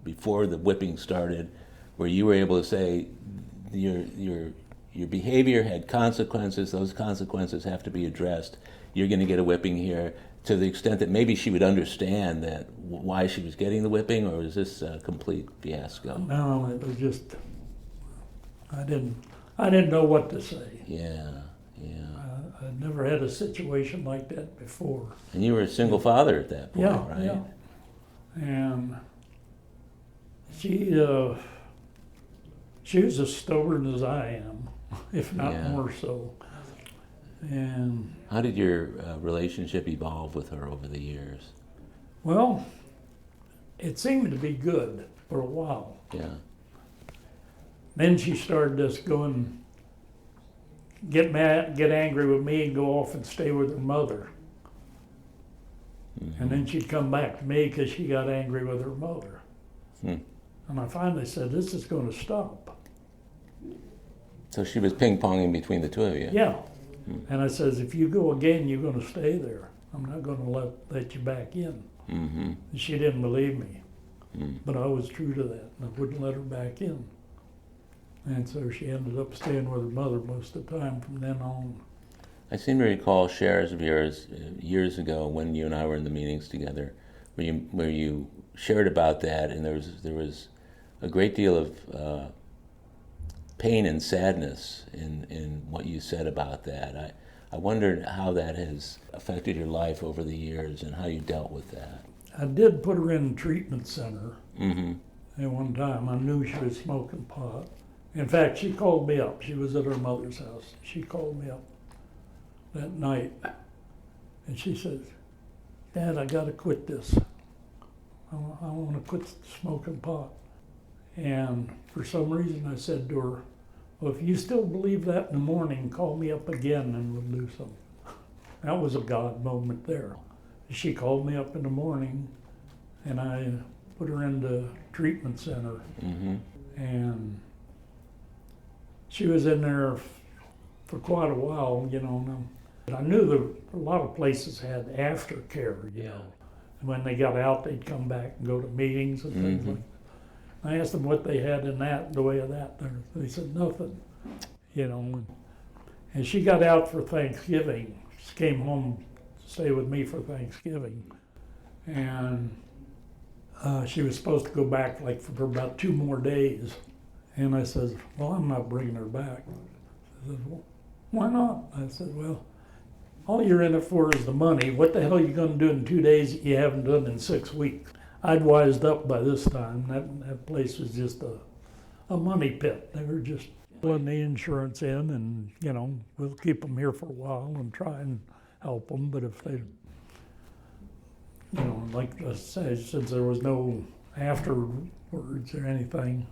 S1: before the whipping started where you were able to say your behavior had consequences, those consequences have to be addressed, you're going to get a whipping here, to the extent that maybe she would understand that why she was getting the whipping, or is this a complete fiasco?
S2: No, it was just, I didn't know what to say.
S1: Yeah.
S2: I'd never had a situation like that before.
S1: And you were a single father at that point, right?
S2: Yeah. And she was as stubborn as I am, if not more so. And
S1: how did your relationship evolve with her over the years?
S2: Well, it seemed to be good for a while.
S1: Yeah.
S2: Then she started just get mad, get angry with me, and go off and stay with her mother. Mm-hmm. And then she'd come back to me because she got angry with her mother. And I finally said, "This is going to stop."
S1: So she was ping-ponging between the two of you?
S2: Yeah. And I says, "If you go again, you're going to stay there. I'm not going to let you back in."
S1: Mm-hmm.
S2: And she didn't believe me. But I was true to that, and I wouldn't let her back in. And so she ended up staying with her mother most of the time from then on.
S1: I seem to recall shares of yours years ago when you and I were in the meetings together, where you shared about that, and there was a great deal of pain and sadness in what you said about that. I wondered how that has affected your life over the years and how you dealt with that.
S2: I did put her in a treatment center
S1: Mm-hmm.
S2: at one time. I knew she was smoking pot. In fact, she called me up. She was at her mother's house. She called me up that night, and she says, Dad, I got to quit this. I want to quit smoking pot. And for some reason I said to her, well, if you still believe that in the morning, call me up again and we'll do something. That was a God moment there. She called me up in the morning and I put her in the treatment center.
S1: Mm-hmm.
S2: And she was in there for quite a while, you know. But I knew that a lot of places had aftercare, you know. And when they got out, they'd come back and go to meetings and things like that. I asked them what they had in that, the way of that. They said nothing, you know. And she got out for Thanksgiving. She came home to stay with me for Thanksgiving. And she was supposed to go back like for about 2 more days. And I said, well, I'm not bringing her back. I said, well, why not? I said, well, all you're in it for is the money. What the hell are you going to do in 2 days that you haven't done in 6 weeks? I'd wised up by this time. That place was just a money pit. They were just pulling the insurance in and, you know, we'll keep them here for a while and try and help them. But if they, you know, like I say, since there was no afterwards or anything.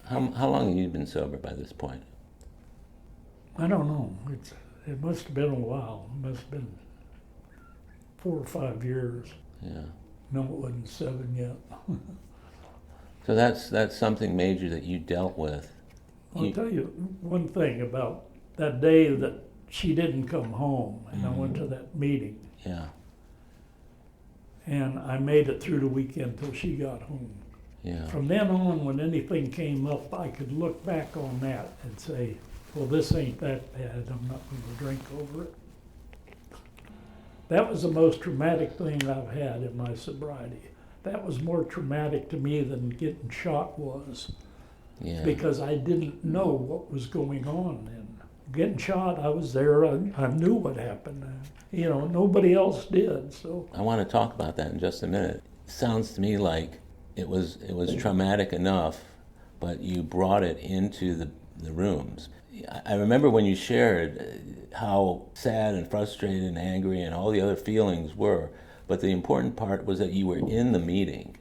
S1: How long have you been sober by this point?
S2: I don't know. It must have been a while. It must have been 4 or 5 years.
S1: Yeah.
S2: No, it wasn't 7 yet.
S1: So that's something major that you dealt with.
S2: I'll tell you one thing about that day that she didn't come home, and I went to that meeting.
S1: Yeah.
S2: And I made it through the weekend till she got home.
S1: Yeah.
S2: From then on, when anything came up, I could look back on that and say, well, this ain't that bad. I'm not going to drink over it. That was the most traumatic thing I've had in my sobriety. That was more traumatic to me than getting shot was.
S1: Yeah.
S2: Because I didn't know what was going on then. Getting shot, I was there. I knew what happened. You know, nobody else did. So
S1: I want to talk about that in just a minute. It sounds to me like it was traumatic enough, but you brought it into the rooms. I remember when you shared how sad and frustrated and angry and all the other feelings were, but the important part was that you were in the meeting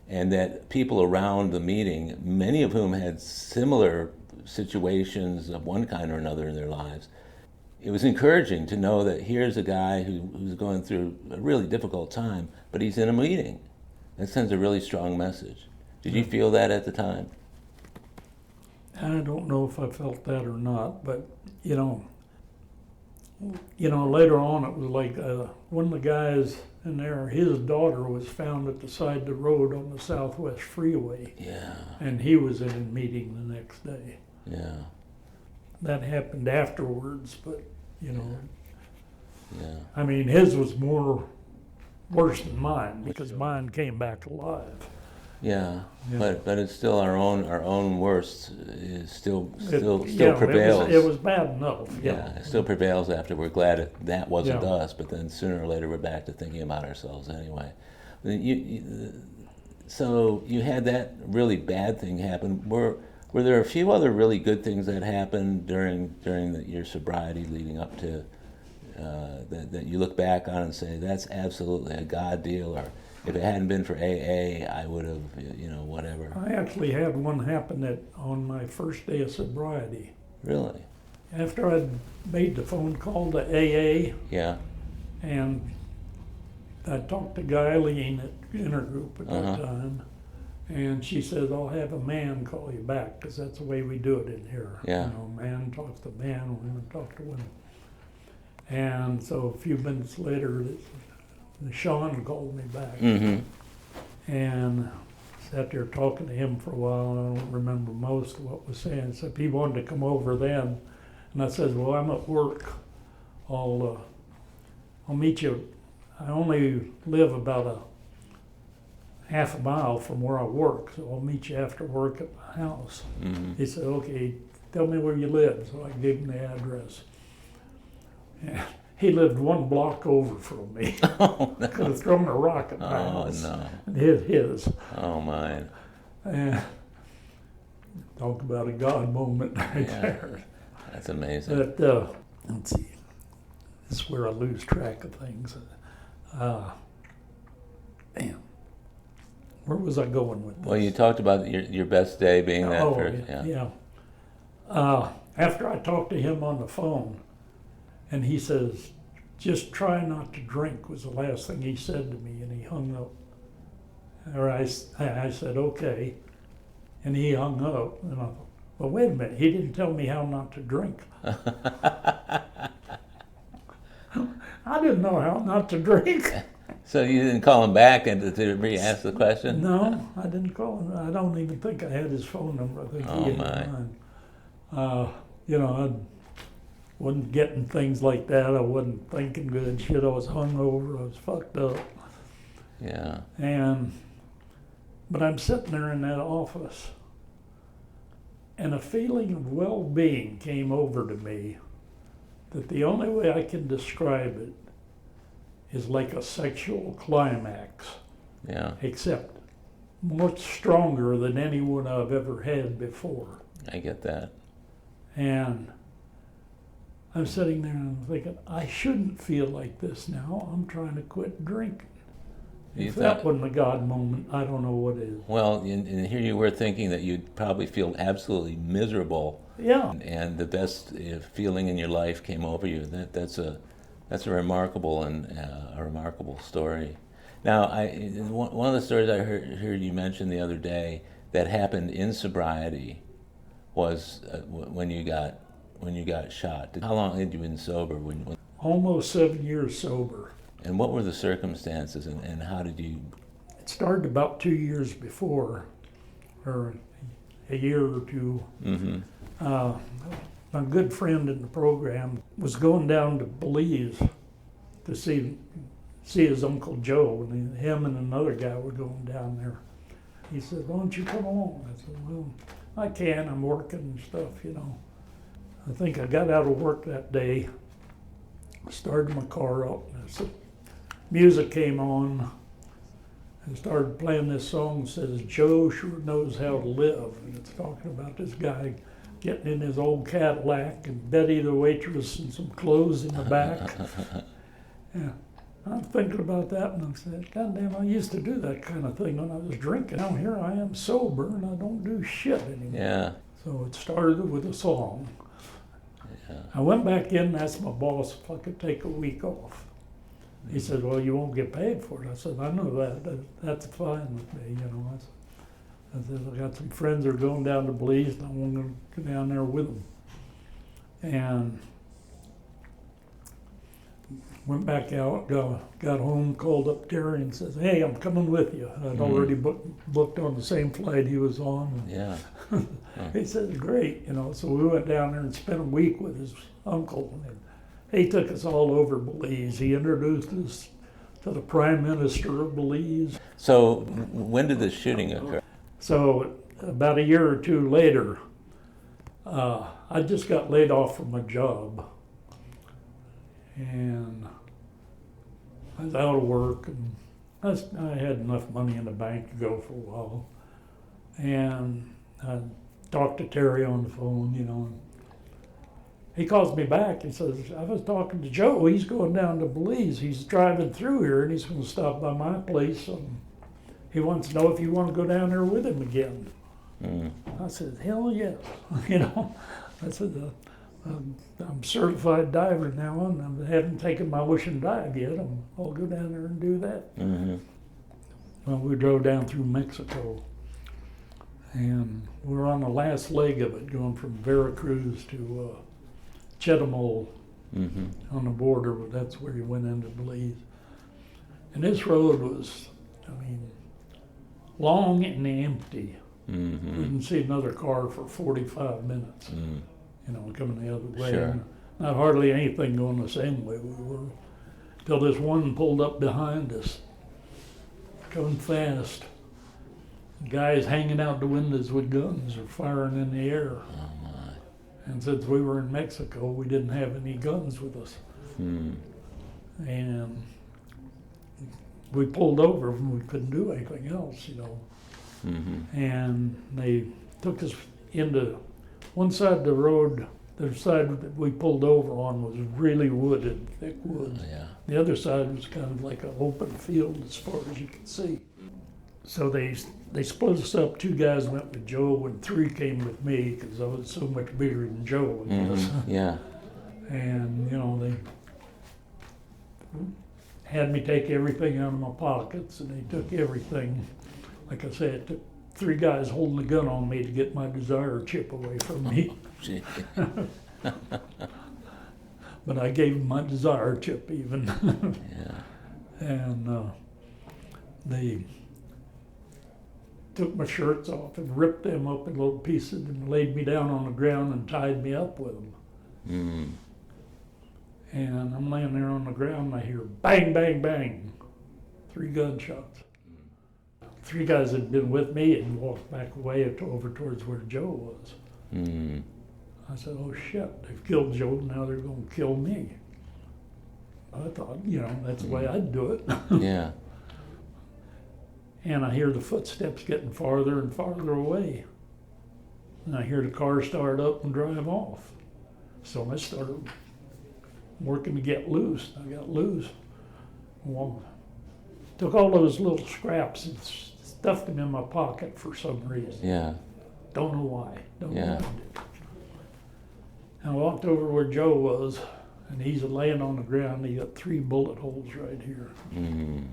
S1: and that people around the meeting, many of whom had similar situations of one kind or another in their lives, it was encouraging to know that here's a guy who's going through a really difficult time, but he's in a meeting. That sends a really strong message. Did you feel that at the time?
S2: I don't know if I felt that or not, but you know, later on it was like one of the guys in there, his daughter was found at the side of the road on the Southwest Freeway.
S1: Yeah.
S2: And he was in a meeting the next day.
S1: Yeah.
S2: That happened afterwards, but you know,
S1: Yeah.
S2: I mean, his was worse than mine because mine came back alive.
S1: Yeah,
S2: Yeah.
S1: but it's still our own worst is still prevails.
S2: It was bad enough.
S1: Yeah, it still prevails after we're glad that wasn't
S2: Yeah.
S1: us, but then sooner or later we're back to thinking about ourselves anyway. So you had that really bad thing happen. Were there a few other really good things that happened during your sobriety leading up to that you look back on and say that's absolutely a God deal, or if it hadn't been for AA, I would have, whatever.
S2: I actually had one happen on my first day of sobriety.
S1: Really?
S2: After I'd made the phone call to AA,
S1: Yeah.
S2: and I talked to Guyleen at Intergroup at that time, and she said, I'll have a man call you back, because that's the way we do it in here.
S1: Yeah.
S2: Man talks to man, women talk to women. And so a few minutes later, Sean called me back.
S1: Mm-hmm.
S2: And sat there talking to him for a while, and I don't remember most of what was said. So he wanted to come over then, and I said, well, I'm at work. I'll meet you. I only live about a half a mile from where I work, so I'll meet you after work at my house.
S1: Mm-hmm.
S2: He said, okay, tell me where you live. So I gave him the address. And he lived 1 block over from me.
S1: Oh, no.
S2: Could have thrown a rock at my house.
S1: No.
S2: And hit his.
S1: Oh, mine.
S2: And Talk about a God moment right there.
S1: That's amazing.
S2: But, let's see. This is where I lose track of things. Damn. Where was I going with this?
S1: Well, you talked about your best day being that first.
S2: Yeah. After I talked to him on the phone, and he says, just try not to drink, was the last thing he said to me, and he hung up. Or I said, okay. And he hung up, and I thought, well, wait a minute, he didn't tell me how not to drink. I didn't know how not to drink.
S1: So you didn't call him back and to re-ask the question?
S2: No, I didn't call him. I don't even think I had his phone number. I think he had mine. I wasn't getting things like that. I wasn't thinking good shit. I was hungover. I was fucked up.
S1: Yeah.
S2: But I'm sitting there in that office, and a feeling of well-being came over to me that the only way I can describe it is like a sexual climax.
S1: Yeah.
S2: Except much stronger than anyone I've ever had before.
S1: I get that.
S2: And I'm sitting there and I'm thinking, I shouldn't feel like this now. I'm trying to quit drinking. If that wasn't a God moment, I don't know what is.
S1: Well, and here you were thinking that you'd probably feel absolutely miserable.
S2: Yeah.
S1: And the best feeling in your life came over you. That's a remarkable and a remarkable story. Now, one of the stories I heard you mention the other day that happened in sobriety was when you got shot. How long had you been sober?
S2: Almost 7 years sober.
S1: And what were the circumstances, and how did you?
S2: It started about 2 years before, or a year or two. Mm-hmm. My good friend in the program was going down to Belize to see his Uncle Joe, and him and another guy were going down there. He said, why don't you come along? I said, well, I can, I'm working and stuff, I think I got out of work that day, started my car up, and I said, music came on, and started playing this song that says, Joe sure knows how to live, and it's talking about this guy getting in his old Cadillac and Betty the waitress and some clothes in the back. Yeah, I'm thinking about that, and I said, God damn, I used to do that kind of thing when I was drinking. Now here I am sober, and I don't do shit anymore.
S1: Yeah.
S2: So it started with a song.
S1: Yeah.
S2: I went back in and asked my boss if I could take a week off. He said, well, you won't get paid for it. I said, I know that. That's fine with me, I said, I got some friends that are going down to Belize, and I want to go down there with them. And went back out, got home, called up Terry and says, hey, I'm coming with you. I'd already booked on the same flight he was on.
S1: Yeah.
S2: He said, great, so we went down there and spent a week with his uncle. And he took us all over Belize. He introduced us to the Prime Minister of Belize.
S1: So when did the shooting occur?
S2: So about a year or two later, I just got laid off from my job. And I was out of work, and I had enough money in the bank to go for a while. And I talked to Terry on the phone, and he calls me back. He says, I was talking to Joe. He's going down to Belize. He's driving through here, and he's going to stop by my place. And he wants to know if you want to go down there with him again. I said, hell yes. I said, I'm certified diver now, and I haven't taken my ocean dive yet. I'll go down there and do that. Mm-hmm. Well, we drove down through Mexico, and we're on the last leg of it, going from Veracruz to Chetumal on the border. That's where he went into Belize. And this road was, long and empty. Mm-hmm. Didn't see another car for 45 minutes. Coming the other way.
S1: Sure.
S2: Not hardly anything going the same way we were. Till this one pulled up behind us, coming fast. Guys hanging out the windows with guns or firing in the air.
S1: Oh my.
S2: And since we were in Mexico, we didn't have any guns with us. And we pulled over and we couldn't do anything else, And they took us into one side of the road. The side that we pulled over on was really wooded, thick woods.
S1: Yeah.
S2: The other side was kind of like an open field as far as you could see. So they split us up. 2 guys went with Joe and 3 came with me because I was so much bigger than Joe, I guess.
S1: Yeah.
S2: And, you know, they had me take everything out of my pockets, and they took everything. Like I said, it took 3 guys holding a gun on me to get my desire chip away from me. But I gave them my desire chip even.
S1: Yeah.
S2: And they took my shirts off and ripped them up in little pieces and laid me down on the ground and tied me up with them.
S1: Mm.
S2: And I'm laying there on the ground and I hear bang, bang, bang, 3 gunshots. 3 guys had been with me and walked back away over towards where Joe was.
S1: Mm.
S2: I said, oh shit, they've killed Joe, now they're going to kill me. I thought, you know, that's the way I'd do it.
S1: Yeah.
S2: And I hear the footsteps getting farther and farther away. And I hear the car start up and drive off. So I started working to get loose. I got loose. Well, took all those little scraps and stuffed them in my pocket for some reason.
S1: Yeah.
S2: Don't know why. Don't know
S1: Yeah.
S2: why I did. I walked over where Joe was, and he's laying on the ground. He got 3 bullet holes right here.
S1: Mm.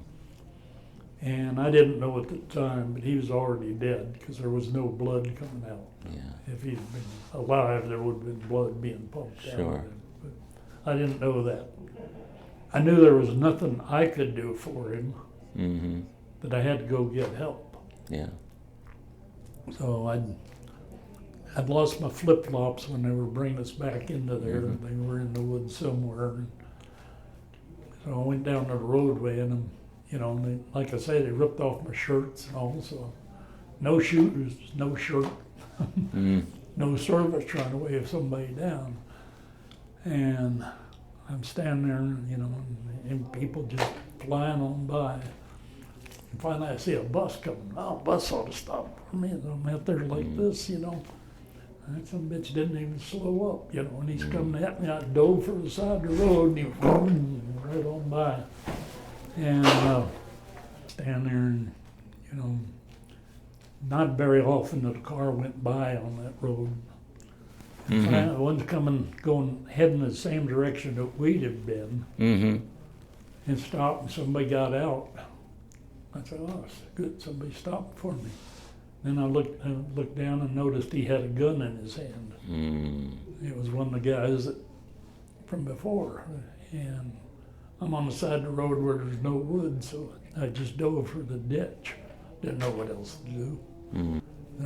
S2: And I didn't know at the time, but he was already dead because there was no blood coming out.
S1: Yeah.
S2: If he'd been alive, there would have been blood being pumped out
S1: Sure.
S2: of him. But I didn't know that. I knew there was nothing I could do for him,
S1: Mm-hmm.
S2: that I had to go get help.
S1: Yeah.
S2: So I'd lost my flip-flops when they were bringing us back into there.
S1: Mhm.
S2: They were in the woods somewhere. And so I went down to the roadway, and you know, they, like I say, they ripped off my shirts and all. So no shoes, no shirt,
S1: Mm.
S2: no service trying to wave somebody down. And I'm standing there, you know, and people just flying on by. And finally I see a bus coming. Oh, bus ought to stop for me. And I'm out there like this, you know. And some bitch didn't even slow up, you know, and he's coming at me. I dove for the side of the road, and he right on by. And stand there, and, you know, not very often that a car went by on that road. And
S1: Mhm.
S2: finally, one's heading the same direction that we'd have been,
S1: Mm-hmm.
S2: and stopped, and somebody got out. I said, oh, it's good, somebody stopped for me. Then I looked down and noticed he had a gun in his hand.
S1: Mm.
S2: It was one of the guys from before. And I'm on the side of the road where there's no wood, so I just dove for the ditch. Didn't know what else to do.
S1: Mm.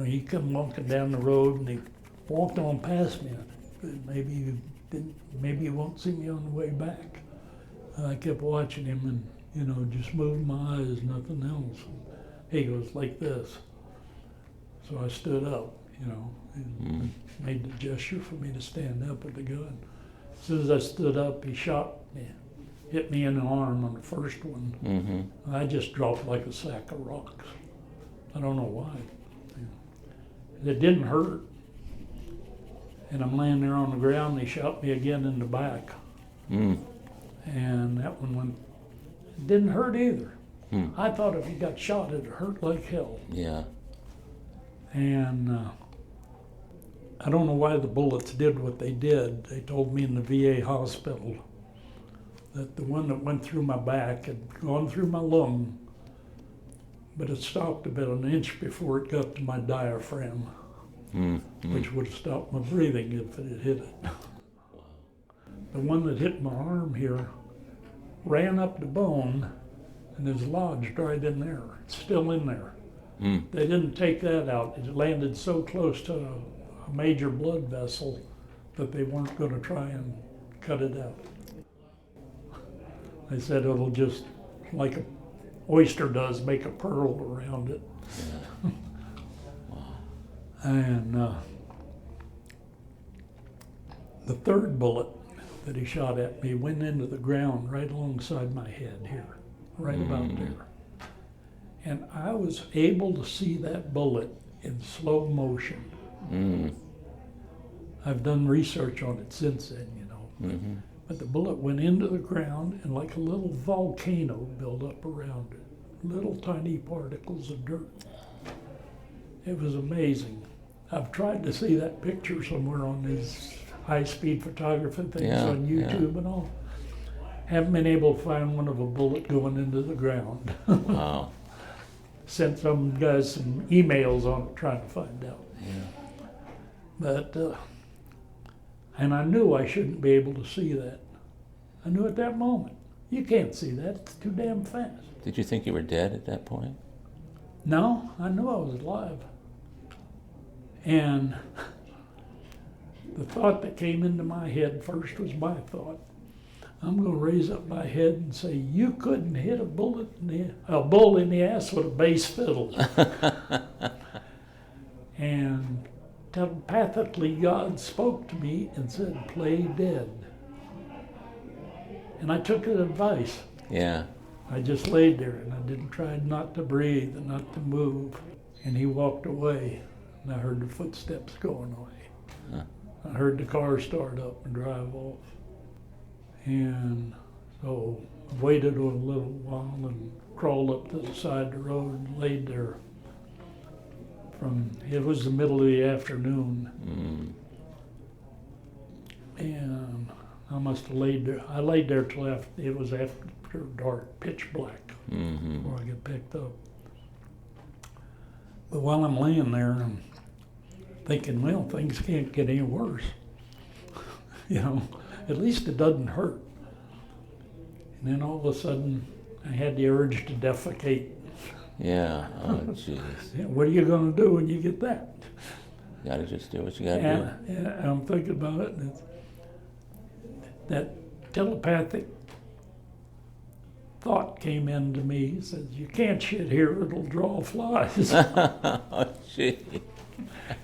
S2: He come walking down the road, and he walked on past me. I thought, maybe he won't see me on the way back. I kept watching him and, you know, just moved my eyes, nothing else. He goes like this. So I stood up, you know, and made the gesture for me to stand up with the gun. As soon as I stood up, he shot me, hit me in the arm on the first one.
S1: Mm-hmm.
S2: I just dropped like a sack of rocks. I don't know why. It didn't hurt. And I'm laying there on the ground, and he shot me again in the back.
S1: Mm.
S2: And that one it didn't hurt either.
S1: Mm.
S2: I thought if he got shot, it'd hurt like hell.
S1: Yeah.
S2: And I don't know why the bullets did what they did. They told me in the VA hospital that the one that went through my back had gone through my lung, but it stopped about an inch before it got to my diaphragm, which would have stopped my breathing if it had hit it. The one that hit my arm here ran up the bone and is lodged right in there. It's still in there.
S1: Mm.
S2: They didn't take that out. It landed so close to a major blood vessel that they weren't going to try and cut it out. They said it'll just, like an oyster does, make a pearl around it.
S1: Yeah. Wow.
S2: And the third bullet that he shot at me went into the ground right alongside my head here, right about there. And I was able to see that bullet in slow motion I've done research on it since then, you know.
S1: Mm-hmm.
S2: But the bullet went into the ground and like a little volcano built up around it. Little tiny particles of dirt. It was amazing. I've tried to see that picture somewhere on these high-speed photography things on YouTube and all. Haven't been able to find one of a bullet going into the ground.
S1: Wow.
S2: Sent some guys some emails on it trying to find out.
S1: Yeah.
S2: But, and I knew I shouldn't be able to see that. I knew at that moment. You can't see that, it's too damn fast.
S1: Did you think you were dead at that point?
S2: No, I knew I was alive. And the thought that came into my head first was my thought. I'm going to raise up my head and say, you couldn't hit a bull in the ass with a bass fiddle. And telepathically, God spoke to me and said, play dead. And I took his advice.
S1: Yeah.
S2: I just laid there and I didn't try not to breathe and not to move. And he walked away and I heard the footsteps going away.
S1: Huh.
S2: I heard the car start up and drive off. And so I waited a little while and crawled up to the side of the road and laid there. It was the middle of the afternoon. And I must have laid there. I laid there till it was after dark, pitch black, before I get picked up. But while I'm laying there, I'm thinking, well, things can't get any worse. You know, at least it doesn't hurt. And then all of a sudden, I had the urge to defecate.
S1: Yeah. Oh, jeez.
S2: What are you going to do when you get that?
S1: You gotta just do what you gotta do.
S2: And I'm thinking about it, and that telepathic thought came into me. It says, you can't shit here, it'll draw flies.
S1: Oh, gee.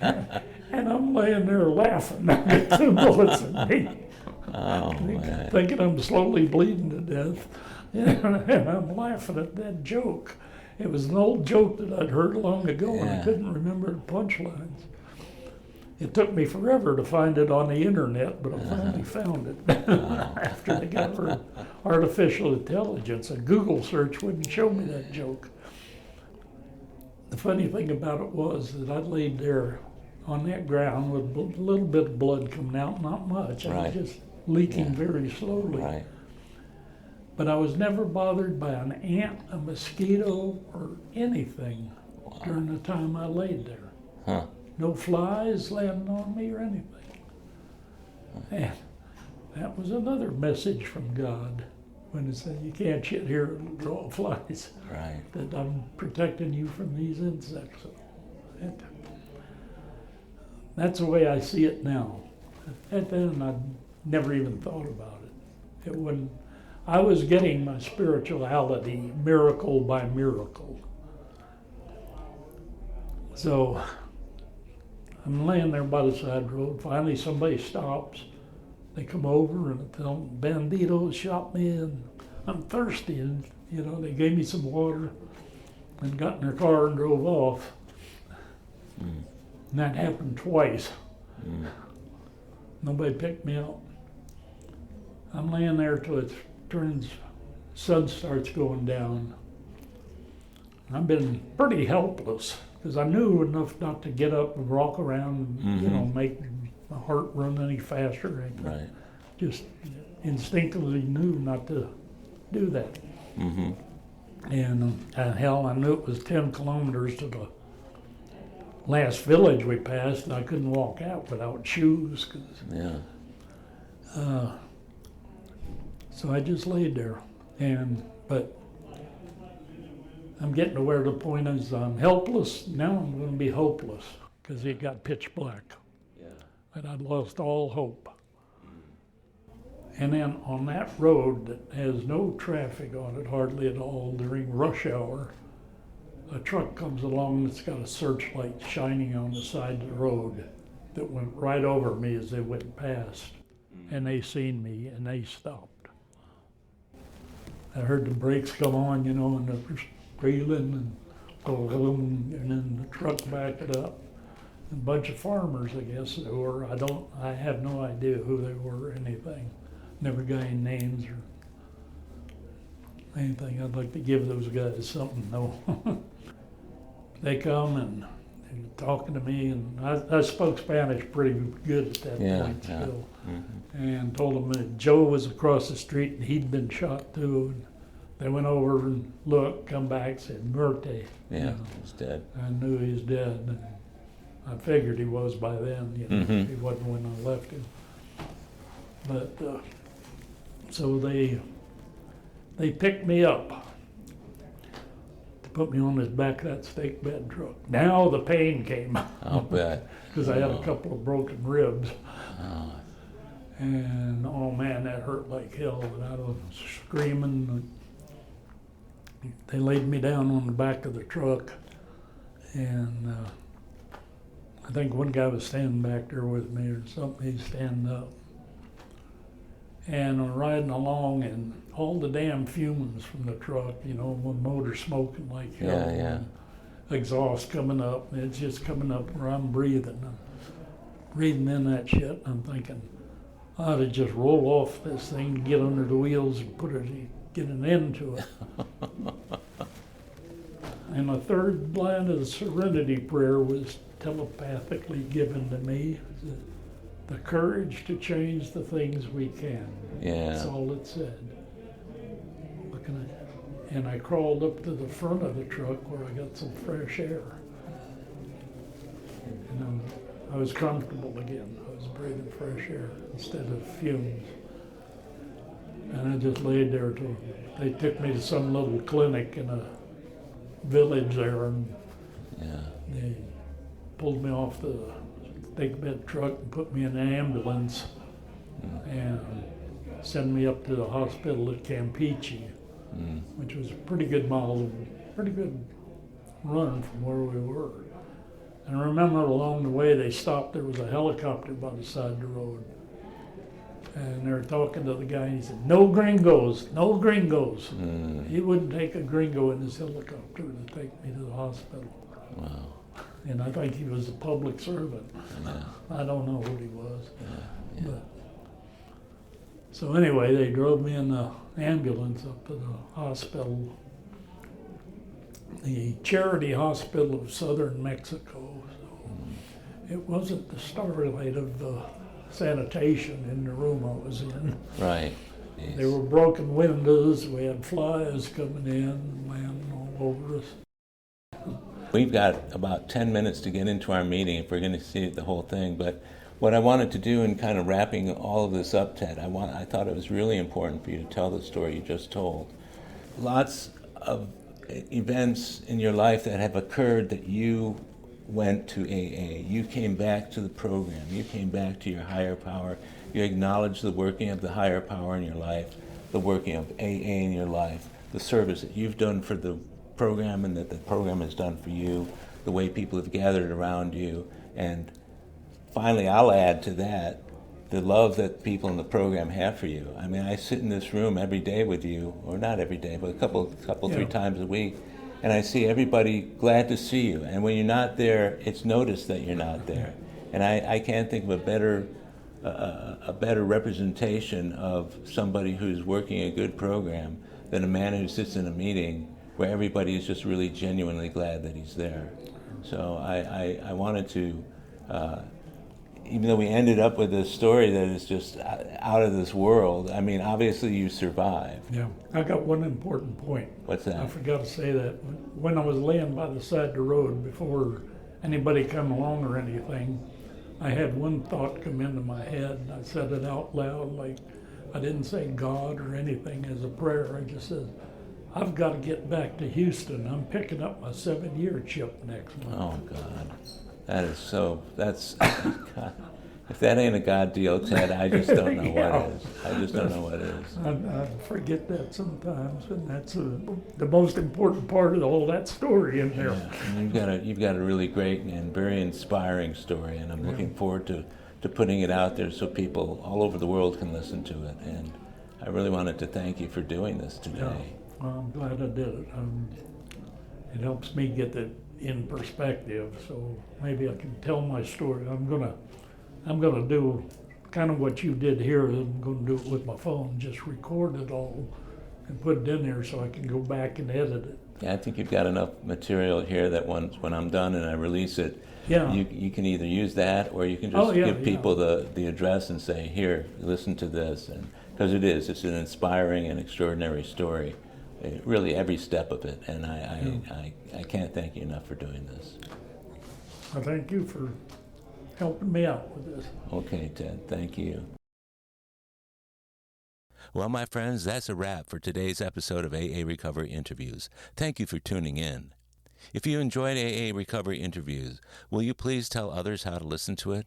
S2: And I'm laying there laughing. I get 2 bullets in me.
S1: Oh, man.
S2: Thinking I'm slowly bleeding to death. And I'm laughing at that joke. It was an old joke that I'd heard long ago, and I couldn't remember the punchlines. It took me forever to find it on the internet, but I finally found it. After they got artificial intelligence, a Google search wouldn't show me that joke. The funny thing about it was that I laid there on that ground with a little bit of blood coming out, not much. I was just leaking very slowly.
S1: Right.
S2: But I was never bothered by an ant, a mosquito, or anything during the time I laid there.
S1: Huh.
S2: No flies landing on me or anything. And that was another message from God when it said, you can't shit here, it'll draw flies.
S1: Right.
S2: That I'm protecting you from these insects. That's the way I see it now. At then, I never even thought about it. It wouldn't. I was getting my spirituality miracle by miracle. So I'm laying there by the side of the road. Finally, somebody stops. They come over and tell them, banditos shot me and I'm thirsty. And, you know, they gave me some water and got in their car and drove off. And that happened twice. Nobody picked me up. I'm laying there till it turns, sun starts going down. I've been pretty helpless because I knew enough not to get up and walk around and, you know, make my heart run any faster or anything.
S1: Right.
S2: Just instinctively knew not to do that. And hell, I knew it was 10 kilometers to the last village we passed, and I couldn't walk out without shoes. So I just laid there, but I'm getting to where the point is I'm helpless. Now I'm going to be hopeless because it got pitch black. And I'd lost all hope. And then on that road that has no traffic on it hardly at all during rush hour, a truck comes along that's got a searchlight shining on the side of the road that went right over me as they went past. And they seen me and they stopped. I heard the brakes come on, you know, and the reeling and then the truck backed it up. a bunch of farmers, I guess they were. I have no idea who they were or anything. Never got any names or anything. I'd like to give those guys something, though. They come and they were talking to me, and I spoke Spanish pretty good at that point still. Mm-hmm. And told them that Joe was across the street and he'd been shot too. And they went over and looked, come back, said, Muerte.
S1: Yeah, he's dead.
S2: I knew he was dead. And I figured he was by then,
S1: Mm-hmm.
S2: He wasn't when I left him. But, so they picked me up to put me on this back of that stake bed truck. Now the pain came.
S1: I'll bet.
S2: Because I had a couple of broken ribs.
S1: Oh.
S2: And, oh man, that hurt like hell. And I was screaming. They laid me down on the back of the truck. And I think one guy was standing back there with me or something. He's standing up. And I'm riding along, and all the damn fumes from the truck, one motor smoking like hell.
S1: Yeah.
S2: Exhaust coming up, and it's just coming up where I'm breathing. I'm breathing in that shit, and I'm thinking, I ought to just roll off this thing, get under the wheels, and get an end to it. And the third line of the Serenity Prayer was telepathically given to me. The courage to change the things we can.
S1: Yeah.
S2: That's all it said. And I crawled up to the front of the truck where I got some fresh air. And I was comfortable again. I was breathing fresh air instead of fumes. And I just laid there till they took me to some little clinic in a village there, and they pulled me off the stake bed truck and put me in an ambulance and sent me up to the hospital at Campeche, which was a pretty good run from where we were. And I remember along the way they stopped, there was a helicopter by the side of the road. And they were talking to the guy, and he said, no gringos, no gringos. He wouldn't take a gringo in his helicopter to take me to the hospital.
S1: Wow.
S2: And I think he was a public servant.
S1: Yeah.
S2: I don't know what he was.
S1: Yeah.
S2: But, so anyway, they drove me in the ambulance up to the hospital, the Charity Hospital of Southern Mexico. So it wasn't the starlight of sanitation in the room I was in.
S1: Right. Yes.
S2: There were broken windows. We had flies coming in, landing all over us.
S1: We've got about 10 minutes to get into our meeting if we're going to see the whole thing. But what I wanted to do in kind of wrapping all of this up, Ted, I thought it was really important for you to tell the story you just told. Lots of events in your life that have occurred that you went to AA. You came back to the program. You came back to your higher power. You acknowledged the working of the higher power in your life, the working of AA in your life, the service that you've done for the program and that the program has done for you, the way people have gathered around you, and finally I'll add to that the love that people in the program have for you. I mean, I sit in this room every day with you, or not every day, but a couple, 3 times a week, and I see everybody glad to see you. And when you're not there, it's noticed that you're not there. And I can't think of a better representation of somebody who's working a good program than a man who sits in a meeting where everybody is just really genuinely glad that he's there. So I wanted to, even though we ended up with a story that is just out of this world, I mean, obviously you survived.
S2: Yeah, I got one important point.
S1: What's that?
S2: I forgot to say that. When I was laying by the side of the road, before anybody come along or anything, I had one thought come into my head. I said it out loud, like I didn't say God or anything as a prayer. I just said, I've got to get back to Houston. I'm picking up my 7-year chip next month.
S1: Oh, God. That's, God. If that ain't a God deal, Ted, I just don't know what is. I just don't know what is.
S2: I forget that sometimes, and that's the most important part of all that story in there.
S1: Yeah. And you've got a really great and very inspiring story, and I'm looking forward to putting it out there so people all over the world can listen to it. And I really wanted to thank you for doing this today.
S2: Yeah. Well, I'm glad I did it. it helps me get it in perspective. So maybe I can tell my story. I'm gonna do kind of what you did here. I'm gonna do it with my phone, just record it all and put it in there so I can go back and edit it.
S1: Yeah, I think you've got enough material here that when I'm done and I release it,
S2: Yeah.
S1: you can either use that or you can just give people the address and say, here, listen to this. And because it's an inspiring and extraordinary story, really every step of it. And I can't thank you enough for doing this.
S2: I thank you for helping me out with this.
S1: Okay, Ted, thank you. Well, my friends, that's a wrap for today's episode of AA Recovery Interviews. Thank you for tuning in. If you enjoyed AA Recovery Interviews, will you please tell others how to listen to it?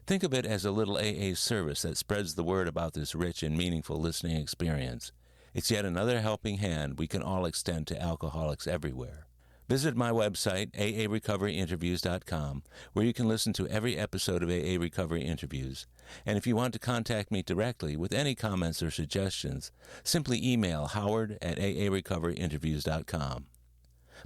S1: Think of it as a little AA service that spreads the word about this rich and meaningful listening experience. It's yet another helping hand we can all extend to alcoholics everywhere. Visit my website, aarecoveryinterviews.com, where you can listen to every episode of AA Recovery Interviews. And if you want to contact me directly with any comments or suggestions, simply email howard@aarecoveryinterviews.com.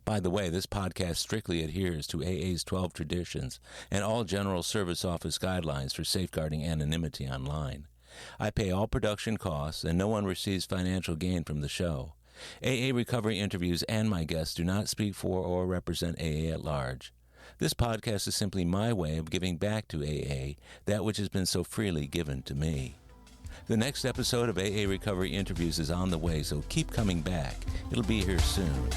S1: By the way, this podcast strictly adheres to AA's 12 traditions and all General Service Office guidelines for safeguarding anonymity online. I pay all production costs, and no one receives financial gain from the show. AA Recovery Interviews and my guests do not speak for or represent AA at large. This podcast is simply my way of giving back to AA that which has been so freely given to me. The next episode of AA Recovery Interviews is on the way, so keep coming back. It'll be here soon.